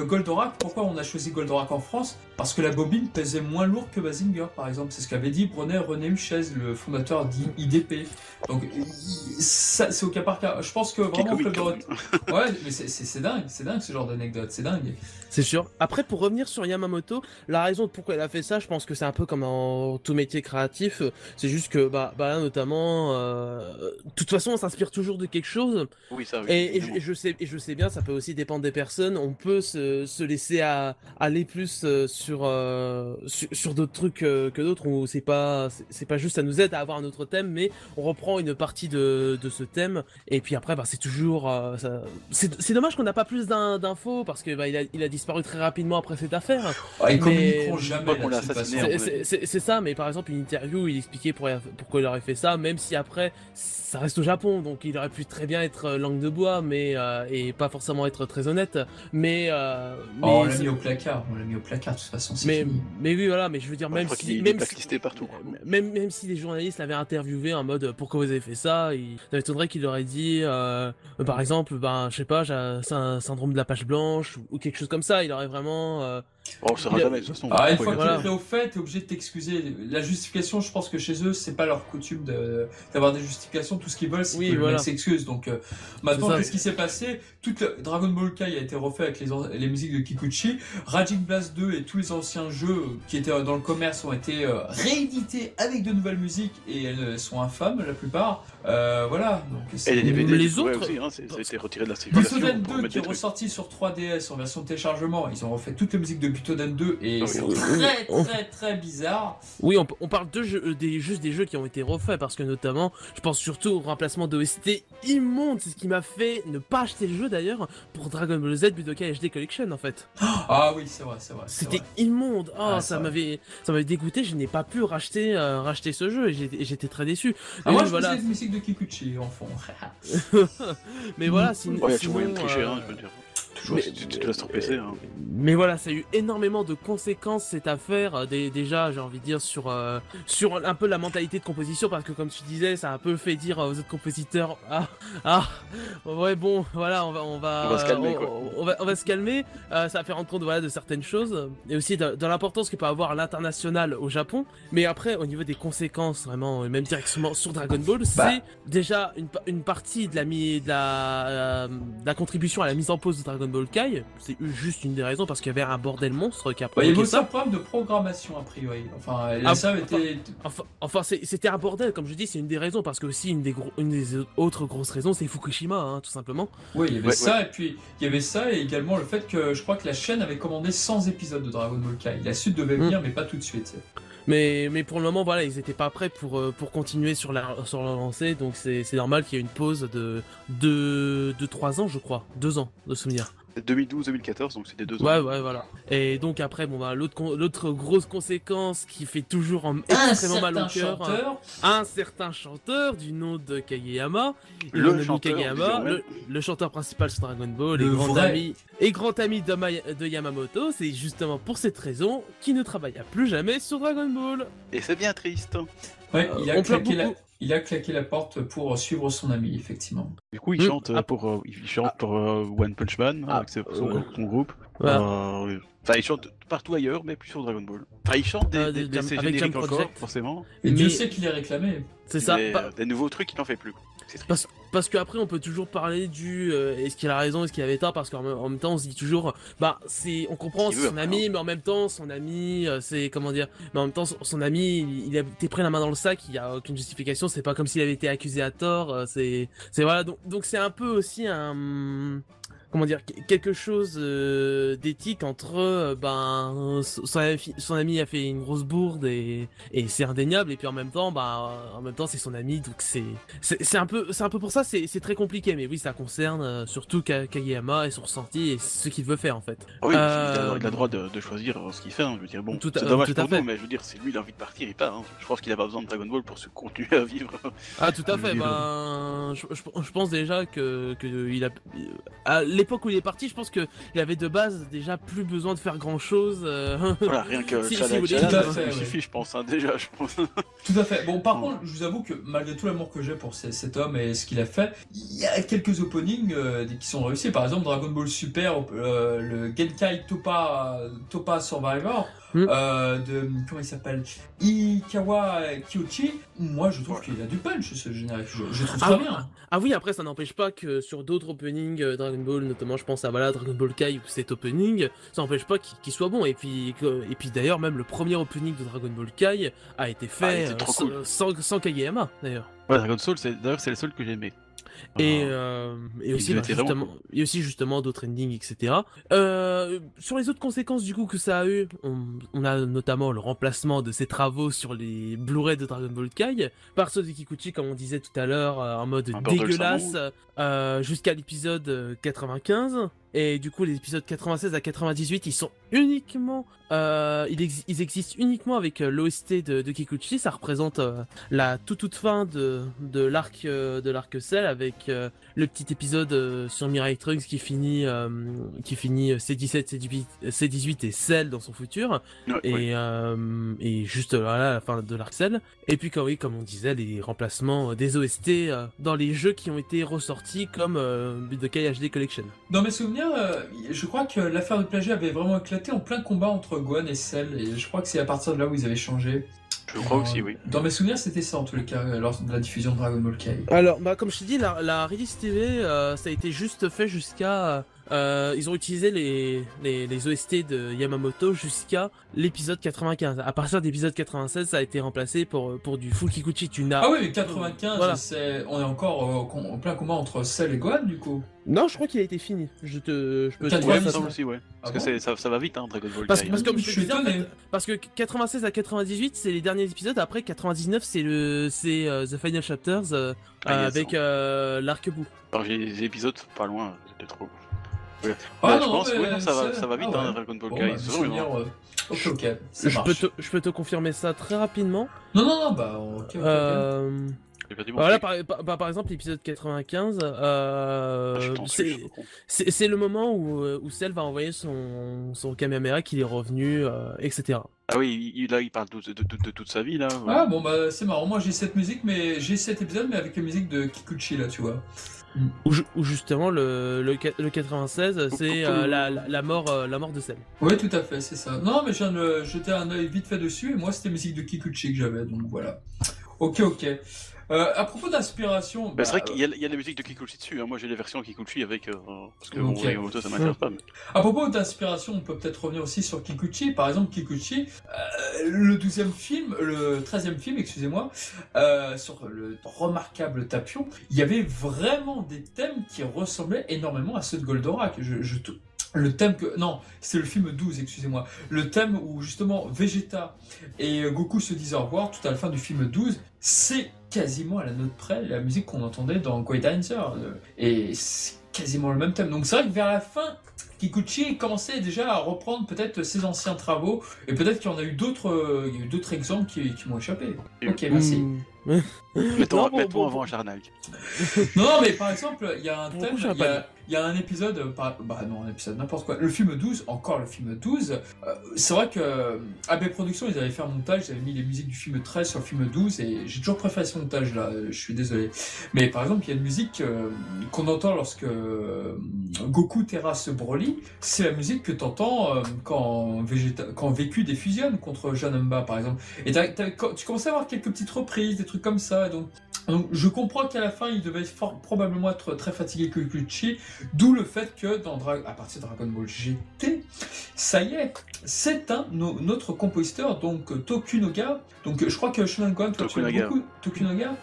Goldorak, pourquoi on a choisi Goldorak en France? Parce que la bobine pesait moins lourd que Mazinger, par exemple. C'est ce qu'avait dit René Huchez, le fondateur d'IDP. Donc ça, c'est au cas par cas. Je pense que vraiment Qui est Club comique, Dorothée. Ouais, mais c'est dingue ce genre d'anecdote, c'est dingue. C'est sûr. Après, pour revenir sur Yamamoto, la raison de pourquoi elle a fait ça, je pense que c'est un peu comme dans tout métier créatif. C'est juste que, bah là, notamment, de toute façon, on s'inspire toujours de quelque chose. Oui, ça, oui. Et je sais bien, ça peut aussi dépendre des personnes. On peut se laisser aller plus sur d'autres trucs que d'autres, où c'est pas juste, ça nous aide à avoir un autre thème, mais on reprend une partie de ce thème. Et puis après, bah, c'est toujours, c'est dommage qu'on n'a pas plus d'infos, parce que bah, il a disparu très rapidement après cette affaire. Ouais, ils Mais- communiqueront jamais Pas qu'on l'a là-dessus, de toute assassiné, façon. C'est ça, mais par exemple, une interview, il expliquait pourquoi il aurait fait ça, même si après, ça reste au Japon, donc il aurait pu très bien être langue de bois, ça, mais et pas forcément être très honnête, mais on l'a mis au placard, de toute façon, c'est fini. Mais oui, voilà, mais je veux dire, Je crois qu'il est blacklisté partout, quoi. Même si les journalistes l'avaient interviewé en mode pourquoi vous avez fait ça, ça m'étonnerait qu'il aurait dit, par exemple, je sais pas, j'ai un syndrome de la page blanche ou quelque chose comme ça. Il aurait vraiment. On le saura jamais de toute façon. Une fois que tu es au fait, t'es obligé de t'excuser. La justification, je pense que chez eux, c'est pas leur coutume d'avoir des justifications. Tout ce qu'ils veulent, c'est que le mec s'excuse. Donc maintenant, qu'est-ce qui s'est passé? Dragon Ball Kai a été refait avec les musiques de Kikuchi. Raging Blast 2 et tous les anciens jeux qui étaient dans le commerce ont été réédités avec de nouvelles musiques et elles sont infâmes la plupart. Voilà. Donc, et les autres aussi, hein, ça a été retiré de la circulation. Butoden 2 qui est ressorti sur 3DS en version de téléchargement, ils ont refait toutes les musiques de Butoden 2 et c'est très bizarre. Oui, on parle juste des jeux qui ont été refaits parce que notamment, je pense surtout au remplacement d'OST immonde, c'est ce qui m'a fait ne pas acheter le jeu d'ailleurs pour Dragon Ball Z Budokai HD Collection en fait. Ah oui, c'est vrai. C'était immonde. Ça m'avait dégoûté, je n'ai pas pu racheter ce jeu et j'étais très déçu. Moi je faisais les musiques de Kikuchi enfant. Mais voilà, sinon il y a toujours moyen de tricher, hein, je veux dire. Toujours si tu te laisses sur PC. Hein. Mais voilà, ça a eu énormément de conséquences cette affaire. Déjà, j'ai envie de dire sur un peu la mentalité de composition, parce que comme tu disais, ça a un peu fait dire aux autres compositeurs ouais bon, voilà, on va se calmer, quoi. On va se calmer. Ça va faire rendre compte de certaines choses et aussi de l'importance que peut avoir l'international au Japon. Mais après, au niveau des conséquences, vraiment, même directement sur Dragon Ball, c'est déjà une partie de la contribution à la mise en pause de Dragon Ball Kai. C'est juste une des raisons parce qu'il y avait un bordel monstre qui a provoqué il y avait aussi ça. un problème de programmation a priori. C'était un bordel, comme je dis, c'est une des raisons parce que aussi une des autres grosses raisons, c'est Fukushima, hein, tout simplement. Oui, il y avait ça et puis il y avait ça et également le fait que je crois que la chaîne avait commandé 100 épisodes de Dragon Ball Kai. La suite devait venir, mais pas tout de suite. Mais pour le moment, voilà, ils étaient pas prêts pour continuer sur la lancée, donc c'est normal qu'il y ait une pause de 3 ans, je crois, 2 ans de souvenir. 2012-2014, donc c'était 2 ans. Ouais, voilà. Et donc après, l'autre grosse conséquence qui fait toujours extrêmement mal au cœur, un certain chanteur du nom de Kageyama, le chanteur, le chanteur principal sur Dragon Ball, grand ami de Yamamoto, c'est justement pour cette raison qu'il ne travailla plus jamais sur Dragon Ball. Et c'est bien triste. Ouais, il a claqué la porte pour suivre son ami, effectivement. Du coup, il chante pour One Punch Man avec son groupe. Voilà. Il chante partout ailleurs, mais plus sur Dragon Ball. Il chante des génériques encore, forcément. Et Dieu sait qu'il est réclamé. C'est ça. Des nouveaux trucs, il n'en fait plus. Parce qu'après on peut toujours parler est-ce qu'il a raison, est-ce qu'il avait tort, parce qu'en même temps on se dit toujours on comprend c'est son ami, mais en même temps son ami c'est comment dire, mais en même temps son ami il a été pris la main dans le sac, il y a aucune justification, c'est pas comme s'il avait été accusé à tort, c'est voilà, donc c'est un peu aussi un comment dire, quelque chose d'éthique entre son ami a fait une grosse bourde et c'est indéniable, et puis en même temps c'est son ami, donc c'est un peu pour ça, c'est très compliqué, mais oui, ça concerne surtout Kageyama et son ressenti et ce qu'il veut faire en fait. Oui, il a le droit de choisir ce qu'il fait, hein. Je veux dire, bon, c'est dommage pour nous, mais je veux dire, c'est lui, il a envie de partir, il part, hein. Je pense qu'il a pas besoin de Dragon Ball pour se continuer à vivre. Ah, tout à fait, je pense déjà que il a à l'époque où il est parti, je pense qu'il avait de base déjà plus besoin de faire grand chose. Voilà, rien que ça suffit, je pense, hein, déjà, je pense. Tout à fait. Bon, par contre, je vous avoue que malgré tout l'amour que j'ai pour cet homme et ce qu'il a fait, il y a quelques openings qui sont réussis. Par exemple, Dragon Ball Super, le Genkai Topa Survivor. Comment il s'appelle, Ikawa Kyochi. Moi je trouve qu'il a du punch ce générique, je trouve très bien. Ah oui, après ça n'empêche pas que sur d'autres openings Dragon Ball, notamment je pense à Dragon Ball Kai ou cet opening, ça n'empêche pas qu'il soit bon, et puis d'ailleurs même le premier opening de Dragon Ball Kai a été fait sans Kageyama d'ailleurs. Ouais, Dragon Soul, c'est le seul que j'ai aimé. Et aussi justement d'autres endings, etc. Sur les autres conséquences du coup que ça a eu, on a notamment le remplacement de ses travaux sur les Blu-ray de Dragon Ball Kai par ceux de Kikuchi, comme on disait tout à l'heure, en mode dégueulasse, jusqu'à l'épisode 95. Et du coup, les épisodes 96 à 98, ils sont uniquement, ils existent uniquement avec l'OST de Kikuchi. Ça représente la toute fin de l'arc Cell avec le petit épisode sur Mirai Trunks qui finit C17, C18 et Cell dans son futur. Et juste là, la fin de l'arc Cell. Et puis comme on disait, les remplacements des OST dans les jeux qui ont été ressortis comme Budokai HD Collection. Dans mes souvenirs, je crois que l'affaire de plagiat avait vraiment éclaté en plein combat entre Gohan et Cell, et je crois que c'est à partir de là où ils avaient changé. Je crois aussi, oui. Dans mes souvenirs, c'était ça en tous les cas, lors de la diffusion de Dragon Ball Kai. Alors, comme je t'ai dit, la Release TV, ça a été juste fait jusqu'à... ils ont utilisé les OST de Yamamoto jusqu'à l'épisode 95. À partir de l'épisode 96, ça a été remplacé pour du full Kikuchi. Ah oui, mais 95, voilà. on est encore en plein combat entre Cell et Gohan, du coup. Non, je crois qu'il a été fini. Je peux te dire Ouais, ça. ça aussi, ouais. Parce que ça va vite, hein, Dragon Ball Parce Kai. que comme je suis étonné. parce que 96 à 98, c'est les derniers épisodes. Après 99, c'est The Final Chapters avec l'arc bout. Alors j'ai des épisodes pas loin, c'était trop. Ouais. Ah je non, pense, mais ouais, non, ça va vite, hein, Dragon Ball Kai. C'est vrai, hein. Ok, ça marche. Je peux te confirmer ça très rapidement. Non, bah ok. J'ai perdu mon Voilà, truc. par exemple, l'épisode 95, Je t'en prie, je comprends. c'est le moment où Cell va envoyer son Kamehameha qu'il est revenu, etc. Ah oui, là il parle de toute sa vie là. Ouais. Ah bon bah c'est marrant, moi j'ai cet épisode mais avec la musique de Kikuchi là, tu vois. Où justement le 96, c'est la mort de Cell. Oui, tout à fait, c'est ça. Non, mais je viens de jeter un œil vite fait dessus, et moi c'était musique de Kikuchi que j'avais, donc voilà. Ok. À propos d'inspiration... Bah, c'est vrai qu'il y a la musique de Kikuchi dessus, hein. Moi j'ai les versions Kikuchi avec... parce que Ok. Yamamoto ça m'intéresse pas. Mais... À propos d'inspiration, on peut peut-être revenir aussi sur Kikuchi. Par exemple, Kikuchi, le 13e film, excusez-moi, sur le remarquable Tapion, il y avait vraiment des thèmes qui ressemblaient énormément à ceux de Goldorak. Le thème non, c'est le film 12, excusez-moi. Le thème où justement Vegeta et Goku se disent au revoir tout à la fin du film 12, c'est quasiment à la note près la musique qu'on entendait dans Great Dancer. Et c'est quasiment le même thème. Donc c'est vrai que vers la fin, Kikuchi commençait déjà à reprendre peut-être ses anciens travaux, et peut-être qu'il y en a eu d'autres exemples qui m'ont échappé. Ok, merci. Mettons bon. avant Charnag. Non, mais par exemple, il y a un thème, prochain panel. il y a un épisode, n'importe quoi. Le film 12, c'est vrai que AB Productions, ils avaient fait un montage, ils avaient mis les musiques du film 13 sur le film 12, et j'ai toujours préféré ce montage-là, je suis désolé. Mais par exemple, il y a une musique qu'on entend lorsque Goku terrasse Broly, c'est la musique que t'entends quand Vécu défusionne contre Janemba, par exemple. Et tu commences à avoir quelques petites reprises, des trucs comme ça, donc je comprends qu'à la fin il devait probablement être très fatigué que Kikuchi, d'où le fait que à partir de Dragon Ball GT, ça y est, c'est notre compositeur, donc Tokunaga, donc je crois que Shonen Gohan, toi tu l'aimes beaucoup, Tokunaga,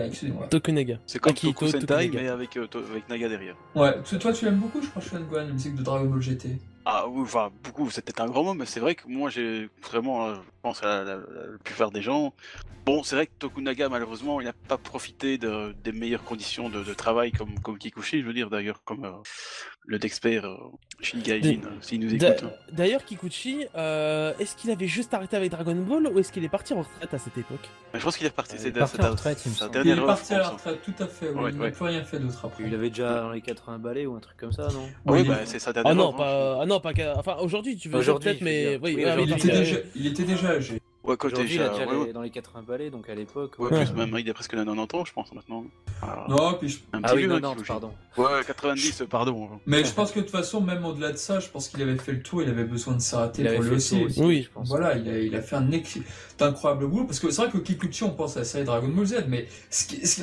excusez-moi. Tokunaga. C'est comme Akito Toku Sentai, Tokunaga. mais avec Naga derrière. Ouais, toi tu l'aimes beaucoup, je crois, Shonen Gohan, la musique de Dragon Ball GT. Ah oui, enfin, beaucoup, c'était un grand mot, mais c'est vrai que moi j'ai vraiment, je pense à la plupart des gens. Bon, c'est vrai que Tokunaga, malheureusement, il n'a pas profité des meilleures conditions de travail comme Kikuchi, je veux dire, d'ailleurs, comme le d'expert Shinigami, s'il nous écoute. D'ailleurs, Kikuchi, est-ce qu'il avait juste arrêté avec Dragon Ball ou est-ce qu'il est parti en retraite à cette époque? Mais je pense qu'il est reparti, c'est parti en retraite, il me sa semble. Il dernière est parti à œuvre, la je pense, hein. retraite, tout à fait, Ouais, il n'a ouais. plus rien fait d'autre après. Il avait déjà dans les 80 balais ou un truc comme ça, non? Oui, Oui, bah, c'est sa dernière Ah non, œuvre, hein. enfin aujourd'hui tu veux Aujourd'hui, peut-être, je veux mais dire. oui, Oui, ah, aujourd'hui, Il était déjà âgé. Ouais, côté Aujourd'hui, il a déjà ouais, dans les 80 balais, donc à l'époque. ouais, plus même, il a presque 90 ans, je pense, maintenant. Ah, Non, puis un Ah petit oui, vieux, hein, 90, Kikuchi. pardon. Ouais, 90, pardon. mais je pense que de toute façon, même au-delà de ça, je pense qu'il avait fait le tour, il avait besoin de s'arrêter Il avait pour fait lui le aussi. tour aussi, Oui. je pense. Voilà, il a fait un incroyable boulot, parce que c'est vrai que Kikuchi, on pense à la série Dragon Ball Z, mais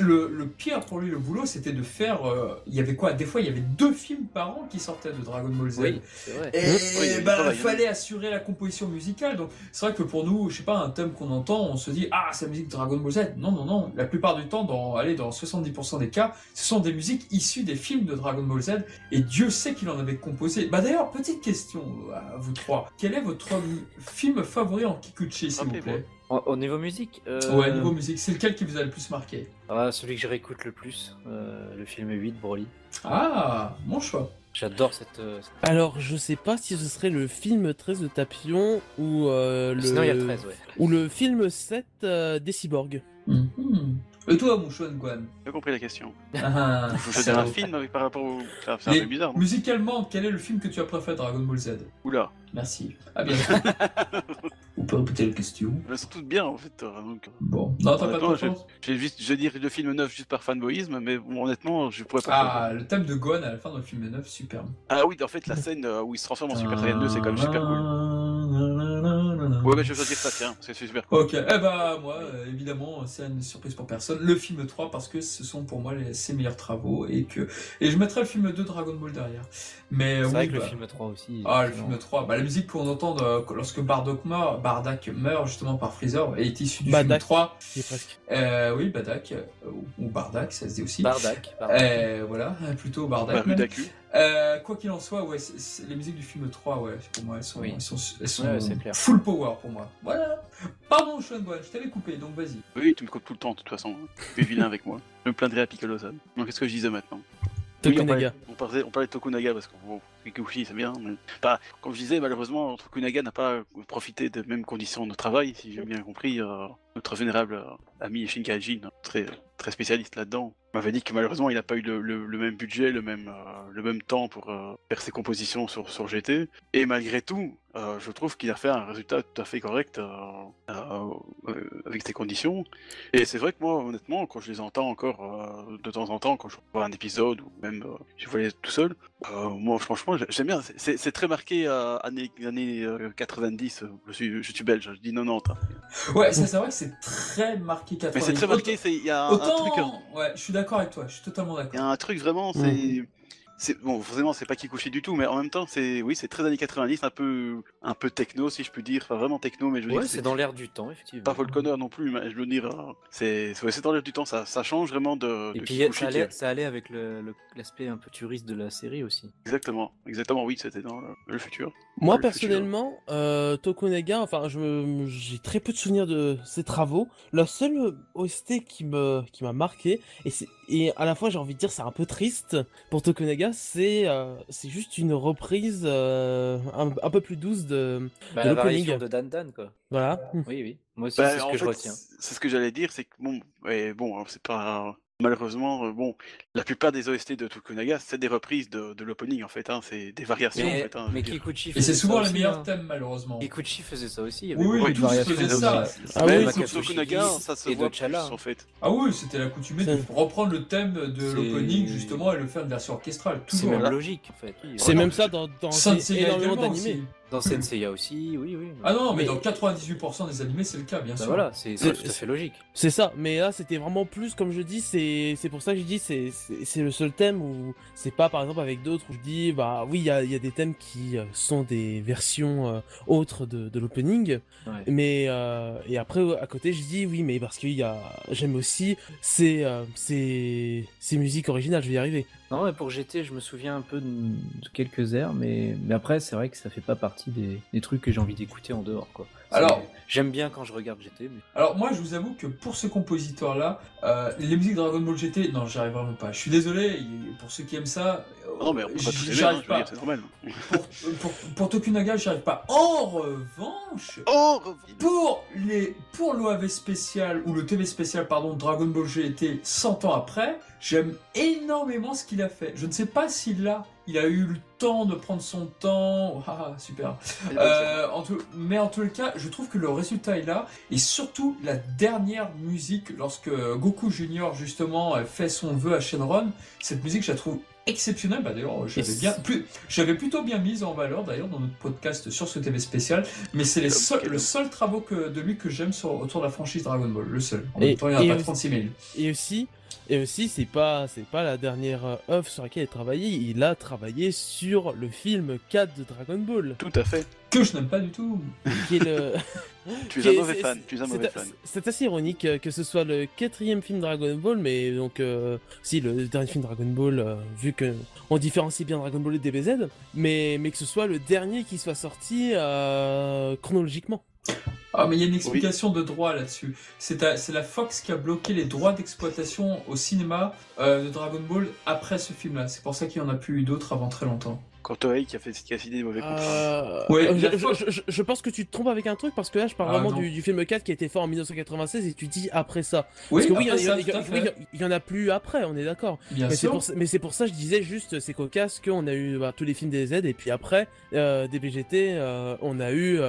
le pire pour lui, le boulot, c'était de faire, il y avait quoi? Des fois, il y avait 2 films par an qui sortaient de Dragon Ball Z. Oui, c'est vrai. Et Oui, il y a du travail, hein. fallait assurer la composition musicale, donc c'est vrai que pour nous, je sais pas, un thème qu'on entend, on se dit, ah, c'est la musique de Dragon Ball Z. Non, la plupart du temps, dans 70% 90% des cas, ce sont des musiques issues des films de Dragon Ball Z, et Dieu sait qu'il en avait composé. Bah d'ailleurs, petite question à vous trois. Quel est votre film favori en Kikuchi, s'il vous plaît? Au niveau musique Ouais, niveau musique, c'est lequel qui vous a le plus marqué? Celui que je réécoute le plus, le film 8, Broly. Ah, mon choix. J'adore cette... Alors, je sais pas si ce serait le film 13 de Tapion ou Sinon, il y a le 13, ouais. ou le film 7 des cyborgs. Et toi, mon choix, Guan? J'ai compris la question. Ah, Faut choisir un film avec par rapport au... C'est un peu bizarre, non? Musicalement, quel est le film que tu as préféré de Dragon Ball Z? Oula. Merci. À bientôt. On peut répéter la question? Elles sont toutes bien, en fait. Donc... Bon. Non, t'as pas de Honnêtement, préférence? je vais dire le film 9 juste par fanboyisme, mais bon, honnêtement, je pourrais pas. Ah, le thème de Gohan à la fin dans le film 9, superbe. Ah oui, en fait, la scène où il se transforme en Super Saiyan 2, c'est quand même super cool. Ouais, mais je vais choisir ça, tiens, c'est super cool. Ok, eh bah, moi, évidemment, c'est une surprise pour personne. Le film 3, parce que ce sont pour moi ses meilleurs travaux, et je mettrai le film 2 Dragon Ball derrière. Mais C'est oui, vrai que le film 3 aussi... Ah, le film 3, bah, la musique qu'on entend lorsque Bardock meurt justement par Freezer est issue du film 3. Qui est presque. Oui, Bardock, ou Bardak, ça se dit aussi. Bardak. Voilà, plutôt Bardak. Barudaku. Quoi qu'il en soit, ouais, les musiques du film 3, ouais, pour moi, elles sont Ouais, c'est clair. full power pour moi. Voilà. Pardon, Sean Guan, je t'avais coupé, donc vas-y. Oui, tu me coupes tout le temps, de toute façon. Tu es vilain avec moi. Je me plaindrai à Piccolo-san. Donc, qu'est-ce que je disais maintenant? Tokunaga. Oui, on parlait de Tokunaga parce que bon, Kikuchi c'est bien, mais pas. Comme je disais, malheureusement, Tokunaga n'a pas profité des mêmes conditions de travail, si j'ai bien compris. Notre vénérable ami Shinkaijin, très spécialiste là-dedans, m'avait dit que malheureusement il n'a pas eu le même budget, le même temps pour faire ses compositions sur GT. Et malgré tout, je trouve qu'il a fait un résultat tout à fait correct avec ces conditions. Et c'est vrai que moi, honnêtement, quand je les entends encore de temps en temps, quand je vois un épisode ou même je vois les tout seul, moi franchement j'aime bien. C'est très marqué années 90. Je suis belge, je dis 90. Hein. Ouais, c'est vrai que c'est très marqué 90. Mais c'est très marqué, il y a un truc. Ouais, je suis d'accord avec toi, je suis totalement d'accord. Il y a un truc vraiment, bon, forcément, c'est pas Kikuchi du tout, mais en même temps, c'est très années 90, un peu techno, si je peux dire, enfin vraiment techno, mais je veux dire. C'est dans l'air du temps, effectivement. Pas Volconer non plus, mais je veux dire, c'est dans l'air du temps, ça change vraiment de. Et puis ça allait avec l'aspect un peu touriste de la série aussi. Exactement, oui, c'était dans le futur. Moi personnellement, Tokunaga, enfin, j'ai très peu de souvenirs de ses travaux. La seule OST qui m'a marqué, et à la fois j'ai envie de dire c'est un peu triste pour Tokunaga, c'est juste une reprise un peu plus douce de la variation de Dan Dan, quoi. Voilà. Oui. Moi aussi, c'est ce que je retiens. C'est ce que j'allais dire, c'est que bon, c'est pas. Malheureusement, bon, la plupart des OST de Tokunaga, c'est des reprises de l'opening en fait, hein, c'est des variations en fait. Hein, mais Kikuchi et c'est souvent les meilleurs thèmes malheureusement. Kikuchi faisait ça aussi. Oui, tous faisaient ça. Ah oui, Tokunaga, ça se voit plus, en fait. Ah oui, c'était l'accoutumée de reprendre le thème de l'opening justement et le faire une version orchestrale. C'est même logique en fait. C'est même ça dans énormément d'animés. Dans Senseiya aussi, oui. Ah non, mais dans 98% des animés, c'est le cas, bien sûr. Voilà, c'est tout à fait logique. C'est ça, mais là, c'était vraiment plus, comme je dis, c'est pour ça que je dis, c'est le seul thème où c'est pas, par exemple, avec d'autres où je dis, bah oui, il y a des thèmes qui sont des versions autres de l'opening, mais et après, à côté, je dis, oui, mais parce que j'aime aussi ces musiques originales, je vais y arriver. Non, mais pour GT, je me souviens un peu de quelques airs, mais après, c'est vrai que ça fait pas partie des trucs que j'ai envie d'écouter en dehors, quoi. Alors, j'aime bien quand je regarde GT. Mais... Alors, moi, je vous avoue que pour ce compositeur-là, les musiques Dragon Ball GT, non, j'y arrive vraiment pas. Je suis désolé, pour ceux qui aiment ça, non, mais on peut pas tous j'y arrive pas. C'est normal. Pour Tokunaga, j'y arrive pas. En revanche, pour l'OAV spécial, ou le TV spécial, pardon, Dragon Ball GT 100 ans après, j'aime énormément ce qu'il a fait. Je ne sais pas s'il a eu le temps de prendre son temps. Ah, super. Mais en tout cas, je trouve que le résultat est là. Et surtout, la dernière musique, lorsque Goku Junior, justement, fait son vœu à Shenron, cette musique, je la trouve exceptionnelle. Bah, d'ailleurs, j'avais plutôt bien mise en valeur, d'ailleurs, dans notre podcast sur ce TV spécial. Mais c'est le seul travaux de lui que j'aime autour de la franchise Dragon Ball. Le seul. En même temps, il n'y en a pas 36 000. Et aussi... Et aussi, c'est pas la dernière œuvre sur laquelle il a travaillé. Il a travaillé sur le film 4 de Dragon Ball. Tout à fait. Que je n'aime pas du tout. Qui est le... Tu es un mauvais fan. C'est assez ironique que ce soit le 4e film Dragon Ball, mais donc si le dernier film Dragon Ball, vu que on différencie bien Dragon Ball et DBZ, mais que ce soit le dernier qui soit sorti chronologiquement. Ah, mais il y a une explication de droit là-dessus. C'est la Fox qui a bloqué les droits d'exploitation au cinéma de Dragon Ball après ce film-là. C'est pour ça qu'il n'y en a plus eu d'autres avant très longtemps. Quand Toei qui a signé des mauvais contrats. Je pense que tu te trompes avec un truc parce que là je parle vraiment du film 4 qui a été fait en 1996 et tu dis après ça. Oui, parce que il y en a plus après, on est d'accord. Mais c'est pour ça que je disais juste c'est cocasse qu'on a eu tous les films des Z et puis après des BGT on a eu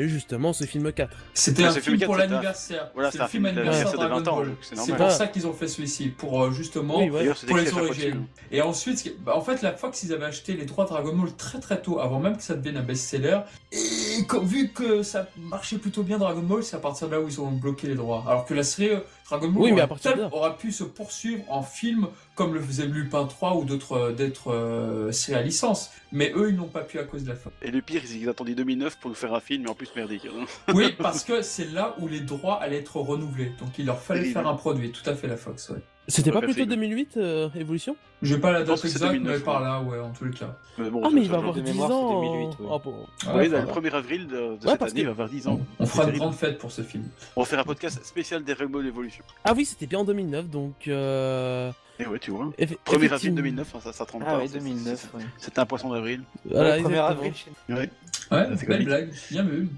justement ce film 4. C'était un film pour l'anniversaire. Voilà, c'est un film anniversaire de Dragon Ball. C'est pour ça qu'ils ont fait celui-ci, pour justement pour les origines. Et ensuite, en fait la Fox ils avaient acheté les droits Dragon Ball très très tôt, avant même que ça devienne un best-seller. Et vu que ça marchait plutôt bien Dragon Ball, c'est à partir de là où ils ont bloqué les droits. Alors que la série Dragon Ball aura pu se poursuivre en film comme le faisait Lupin 3 ou d'autres séries à licence. Mais eux, ils n'ont pas pu à cause de la fin. Et le pire, ils attendaient 2009 pour nous faire un film, mais en plus merdique. Oui, parce que c'est là où les droits allaient être renouvelés. Donc il leur fallait faire un produit. Tout à fait, la Fox, ouais. C'était pas plutôt 2008, Evolution? J'ai pas la date exacte, mais par là, ouais, en tous les cas. Mais bon, mais il va avoir 10 ans. 2008, Ah bon. Oui, le 1er avril de cette année, il va avoir 10 ans. On fera une grande fête pour ce film. On va faire un podcast spécial des Dragon Ball Evolution. Ah oui, c'était bien en 2009, donc... Et ouais, tu vois. 1er avril 2009, ça trompe pas. Ah ouais, 2009, ouais. C'était un poisson d'avril. Voilà, 1er avril. Ouais, belle blague, bien vu.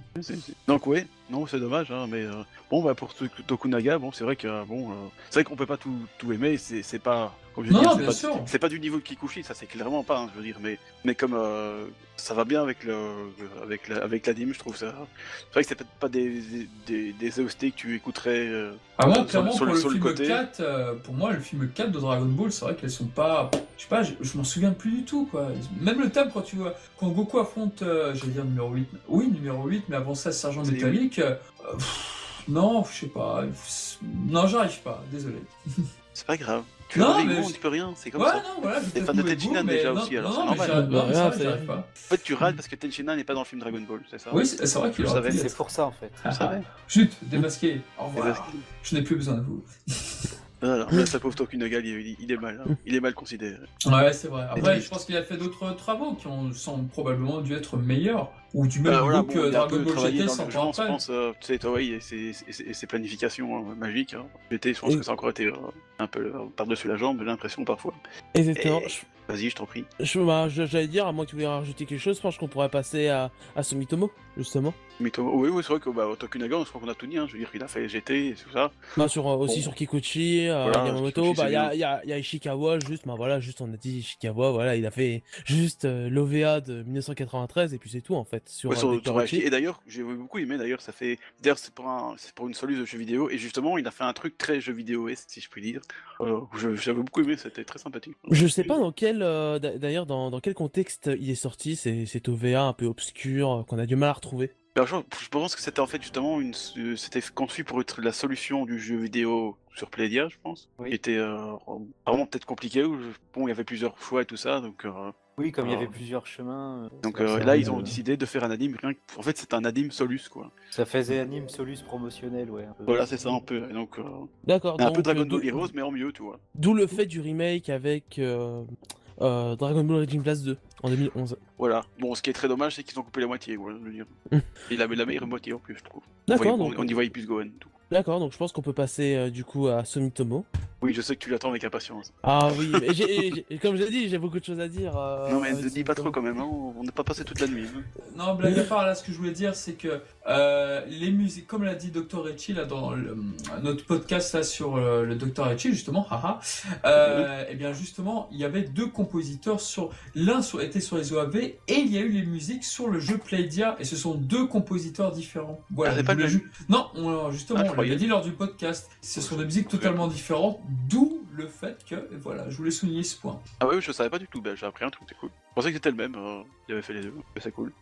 Donc ouais, non, c'est dommage, hein, mais bon, bah pour Tokunaga, bon, c'est vrai que c'est vrai qu'on peut pas tout aimer, c'est pas, comme je dis, c'est pas du niveau de Kikuchi, ça c'est clairement pas, hein, je veux dire, mais comme ça va bien avec l'anime, je trouve ça. C'est vrai que c'est peut-être pas des OST que tu écouterais. Ah moi, clairement, sur pour le film côté. 4, pour moi, le film 4 de Dragon Ball, c'est vrai qu'elles sont pas, je sais pas, je m'en souviens plus du tout, quoi. Même le thème quand Goku affronte, j'allais dire numéro 8, oui, numéro 8, mais avant ça, Sergent Métallique, non, je sais pas, non, j'arrive pas, désolé. C'est pas grave. Tu peux rien, c'est comme ça. Non, voilà, t'es fan de Tenshinhan déjà aussi, alors c'est normal. J'arrive pas. En fait, tu râles parce que Tenshinhan n'est pas dans le film Dragon Ball, c'est ça? Oui, c'est vrai qu'il savais. C'est pour ça en fait. Je savais. Chut, démasqué. Au revoir. Je n'ai plus besoin de vous. Alors là, ce pauvre Tokunaga, il est mal, hein. Il est mal considéré. Ouais, c'est vrai. Après, je pense qu'il a fait d'autres travaux qui ont probablement dû être meilleurs, ou du même goût que Dragon Ball GT 100 ans après. Je pense, tu sais, Toei et ses planifications magiques. Hein. GT, je pense que ça a encore été un peu par-dessus la jambe, j'ai l'impression parfois. Exactement. Vas-y, je t'en prie. J'allais dire, à moins que tu voulais rajouter quelque chose, je pense qu'on pourrait passer à Sumitomo, justement. Sumitomo, oui, c'est vrai que Tokunaga, je crois qu'on a tout dit, hein. Je veux dire, il a fait GT et tout ça. Aussi sur Kikuchi, Yamamoto, il y a Ishikawa, juste on a dit Ishikawa, voilà, il a fait juste l'OVA de 1993 et puis c'est tout en fait. Et d'ailleurs, j'ai beaucoup aimé, c'est pour une soluce de jeux vidéo, et justement, il a fait un truc très jeu vidéo si je puis dire. J'avais beaucoup aimé, c'était très sympathique. Je sais pas d'ailleurs dans quel contexte il est sorti, cet OVA un peu obscur qu'on a du mal à retrouver. Alors, je pense que c'était en fait justement c'était conçu pour être la solution du jeu vidéo sur Playdia, je pense. Oui. Qui était vraiment peut-être compliqué, où il y avait plusieurs choix et tout ça, donc. Oui, comme il y avait plusieurs chemins. Donc là, ils ont décidé de faire un anime. En fait, c'est un anime Solus, quoi. Ça faisait anime Solus promotionnel, ouais. Un peu. Voilà, c'est ça un peu. Et donc. D'accord. Un peu Dragon Ball Heroes, mais en mieux, tu vois. D'où le fait du remake avec. Dragon Ball Raging Blast 2 en 2011. Voilà. Bon, ce qui est très dommage, c'est qu'ils ont coupé la moitié, quoi, je veux dire. Il avait la meilleure moitié en plus, je trouve. D'accord. On y voyait plus Gohan, tout. D'accord, donc je pense qu'on peut passer du coup à Sumitomo. Oui, je sais que tu l'attends avec impatience. Ah oui, mais comme je l'ai dit, j'ai beaucoup de choses à dire. Non mais ne dis pas trop quand même, hein. On n'a pas passé toute la nuit. Hein. Non, blague à part, là, ce que je voulais dire, c'est que les musiques, comme l'a dit Dr. Echi là, dans notre podcast là, sur le Dr. Echi, justement, et bien justement, il y avait deux compositeurs, l'un était sur les OAV, et il y a eu les musiques sur le jeu Playdia, et ce sont deux compositeurs différents. Voilà, c'est pas le même. Non, justement, on l'avait dit lors du podcast, ce sont des musiques totalement différentes, d'où le fait que, voilà, je voulais souligner ce point. Ah ouais, je savais pas du tout, j'ai appris un truc, c'est cool. Je pensais que c'était le même, il avait fait les deux, mais c'est cool.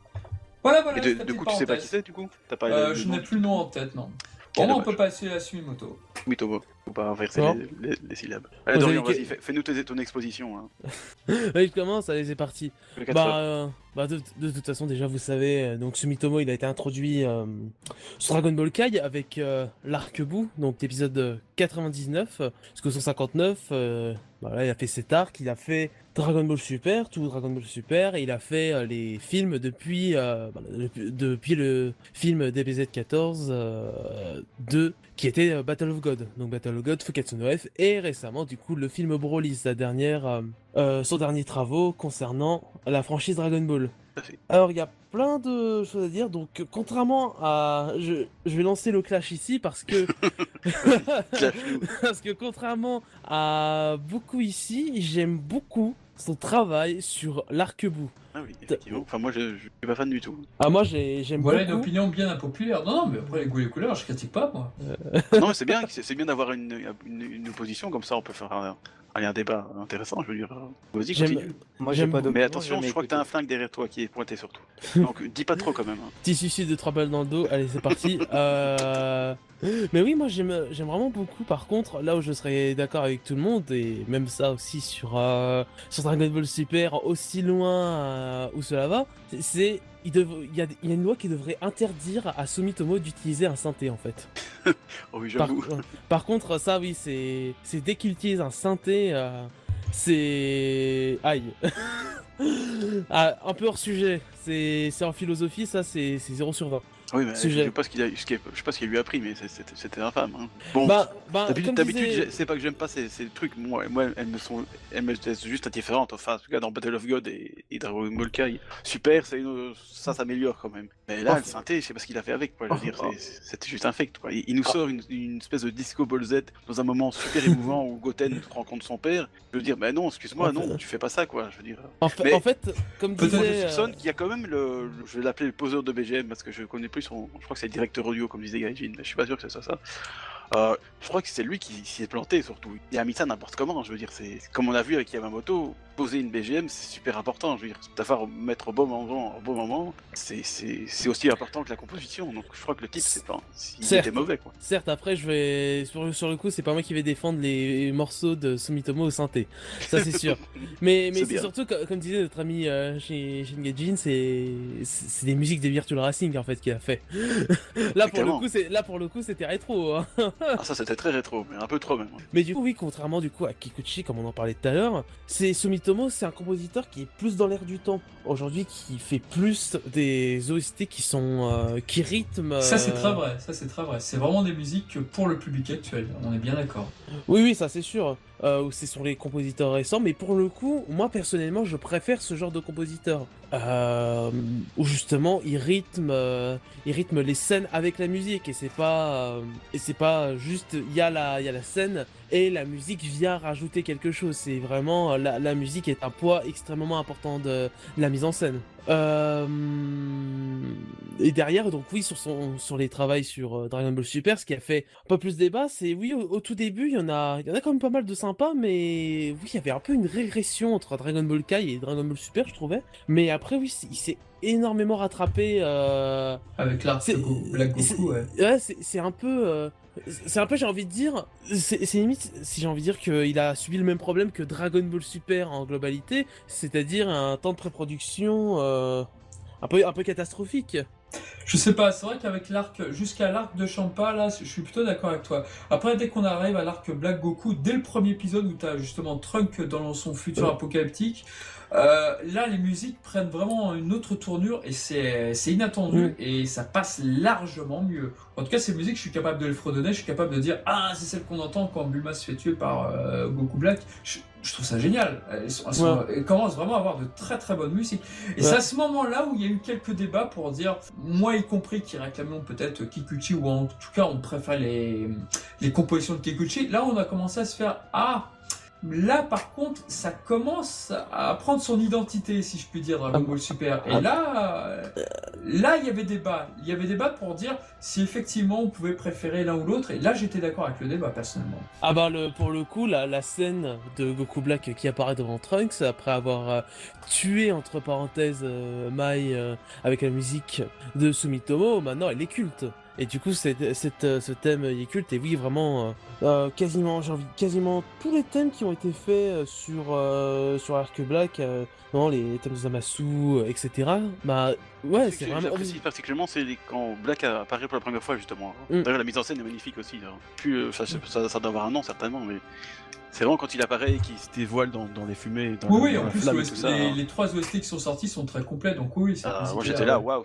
Voilà, et du coup, tu sais pas qui c'est, du coup? Je n'ai plus le nom en tête, non. Bon, on peut passer à Sumimoto. Sumitomo. Faut pas inverser Non. les syllabes. Allez, Vous Dorian, avez vas-y, fais-nous ton exposition. Hein. Oui, je commence, allez, c'est parti. Le 4 heures. De toute façon, déjà, vous savez, donc Sumitomo, il a été introduit sur Dragon Ball Kai avec l'arc-bout, donc l'épisode 99, jusqu'au 159. Voilà, il a fait cet arc, il a fait Dragon Ball Super, tout Dragon Ball Super, et il a fait les films depuis le film DBZ 14 qui était Battle of God. Donc Battle of God, Fukatsu no F, et récemment, du coup, le film Broly, son dernier travaux concernant la franchise Dragon Ball. Tout à fait. Alors, il y a plein de choses à dire, donc contrairement à... Je vais lancer le clash ici parce que... Clash-nous. parce que contrairement à beaucoup ici, j'aime beaucoup son travail sur l'arc-bout. Ah oui, effectivement. Enfin, moi, je suis pas fan du tout. Ah, moi, j'aime Voilà une beaucoup... opinion bien impopulaire. Non, mais après les goûts et les couleurs, je critique pas moi. Non, mais c'est bien d'avoir une opposition, comme ça on peut faire un débat intéressant, je veux dire. Vas-y, J'aime- continue. Moi, J'aime j'ai pas beaucoup. d'opinion. Mais attention, jamais je crois que écouté. t'as un flingue derrière toi qui est pointé surtout. Donc dis pas trop quand même. Hein. Petit suicide de 3 balles dans le dos, allez c'est parti. Mais oui, moi j'aime vraiment beaucoup. Par contre, là où je serais d'accord avec tout le monde, et même ça aussi sur Dragon Ball Super, aussi loin où cela va, il y a une loi qui devrait interdire à Sumitomo d'utiliser un synthé en fait. Oh oui, Par, j'avoue. par contre, ça oui, c'est dès qu'il utilise un synthé, c'est... Aïe. Ah, un peu hors sujet, c'est en philosophie, ça c'est 0 sur 20. Oui, mais Sujet. je sais pas ce qu'il lui a appris, mais c'était infâme. Hein. Bon, Comme d'habitude, disait- c'est pas que j'aime pas ces trucs. Moi, elles me laissent juste indifférentes. Enfin, en tout cas, dans Battle of God et Dragon Ball Kai, super, ça s'améliore quand même. Mais là, le synthé, je sais pas ce qu'il a fait avec. Quoi. Je veux dire, c'était juste infect. Quoi. Il nous sort une espèce de disco ball Z dans un moment super émouvant où Goten rencontre son père. Je veux dire, mais non, excuse-moi, non, tu fais pas ça, quoi. Je veux dire. Mais- En fait, comme Peut-être Moi, je disait... soupçonne qu'il y a quand même je vais l'appeler le poseur de BGM parce que je connais plus je crois que c'est le directeur audio comme disait Gaijin, mais je suis pas sûr que ce soit ça. Je crois que c'est lui qui s'y est planté surtout. Il a mis ça n'importe comment, je veux dire, c'est comme on a vu avec Yamamoto, poser une BGM c'est super important, je veux dire, savoir mettre au bon moment, c'est aussi important que la composition, donc je crois que le type c'est pas, il Certes. était mauvais quoi. Certes, après, sur le coup, c'est pas moi qui vais défendre les morceaux de Sumitomo au synthé. Ça, c'est sûr. Mais C'est c'est bien. surtout, comme disait notre ami Shin Gaijin, c'est des musiques des Virtual Racing, en fait, qu'il a fait. Clairement. Là, pour le coup, c'était rétro. Hein. Ah ça c'était très rétro, mais un peu trop même. Mais du coup, oui, contrairement du coup à Kikuchi, comme on en parlait tout à l'heure, Sumitomo, c'est un compositeur qui est plus dans l'air du temps. Aujourd'hui, qui fait plus des OST qui rythment. Ça c'est très vrai, C'est vraiment des musiques pour le public actuel, on est bien d'accord. Oui, ça c'est sûr. Ce sont les compositeurs récents, mais pour le coup, moi personnellement, je préfère ce genre de compositeur. Où justement, il rythme les scènes avec la musique, et c'est pas juste, il y a la scène, et la musique vient rajouter quelque chose. C'est vraiment, la musique est un poids extrêmement important de la mise en scène. Et derrière, donc oui, sur les travaux sur Dragon Ball Super, ce qui a fait un peu plus débat, c'est oui, au tout début, il y en a quand même pas mal de sympas, mais oui, il y avait un peu une régression entre Dragon Ball Kai et Dragon Ball Super, je trouvais. Mais après, oui, il s'est énormément rattrapé. Avec l'arc C'est- Black Goku, ouais. Ouais, c'est un peu. C'est un peu, j'ai envie de dire. C'est limite, si j'ai envie de dire qu'il a subi le même problème que Dragon Ball Super en globalité, c'est-à-dire un temps de pré-production un peu catastrophique. Je sais pas, c'est vrai qu'avec jusqu'à l'arc de Champa, là, je suis plutôt d'accord avec toi. Après, dès qu'on arrive à l'arc Black Goku, dès le premier épisode où t'as justement Trunk dans son futur apocalyptique, là, les musiques prennent vraiment une autre tournure et c'est inattendu et ça passe largement mieux. En tout cas, ces musiques, je suis capable de les fredonner, je suis capable de dire ah, c'est celle qu'on entend quand Bulma se fait tuer par Goku Black. Je trouve ça génial. Elles commencent vraiment à avoir de très très bonnes musiques. Et c'est à ce moment-là où il y a eu quelques débats pour dire, moi y compris, qui réclamions peut-être Kikuchi, ou en tout cas on préfère les compositions de Kikuchi. Là, on a commencé à se faire là, par contre, ça commence à prendre son identité, si je puis dire, Dragon Ball Super. Et là, il y avait débat. Il y avait débat pour dire si effectivement on pouvait préférer l'un ou l'autre. Et là, j'étais d'accord avec le débat, personnellement. Ah bah pour le coup, la scène de Goku Black qui apparaît devant Trunks après avoir tué entre parenthèses Mai avec la musique de Sumitomo, maintenant elle est culte. Et du coup, ce thème il est culte. Et oui, vraiment, quasiment tous les thèmes qui ont été faits sur Arc Black, non, les thèmes de Zamasu, etc. Bah, ouais, c'est vraiment. J'apprécie particulièrement, c'est quand Black apparaît pour la première fois, justement. Mm. D'ailleurs, la mise en scène est magnifique aussi. Là. Puis, ça doit avoir un nom, certainement, mais c'est vraiment quand il apparaît et qu'il se dévoile dans les fumées, dans Oui, dans en la plus, flamme et tout ça. les 3 OST qui sont sortis sont très complets, donc oui, cette Moi musique-là, j'étais là, waouh,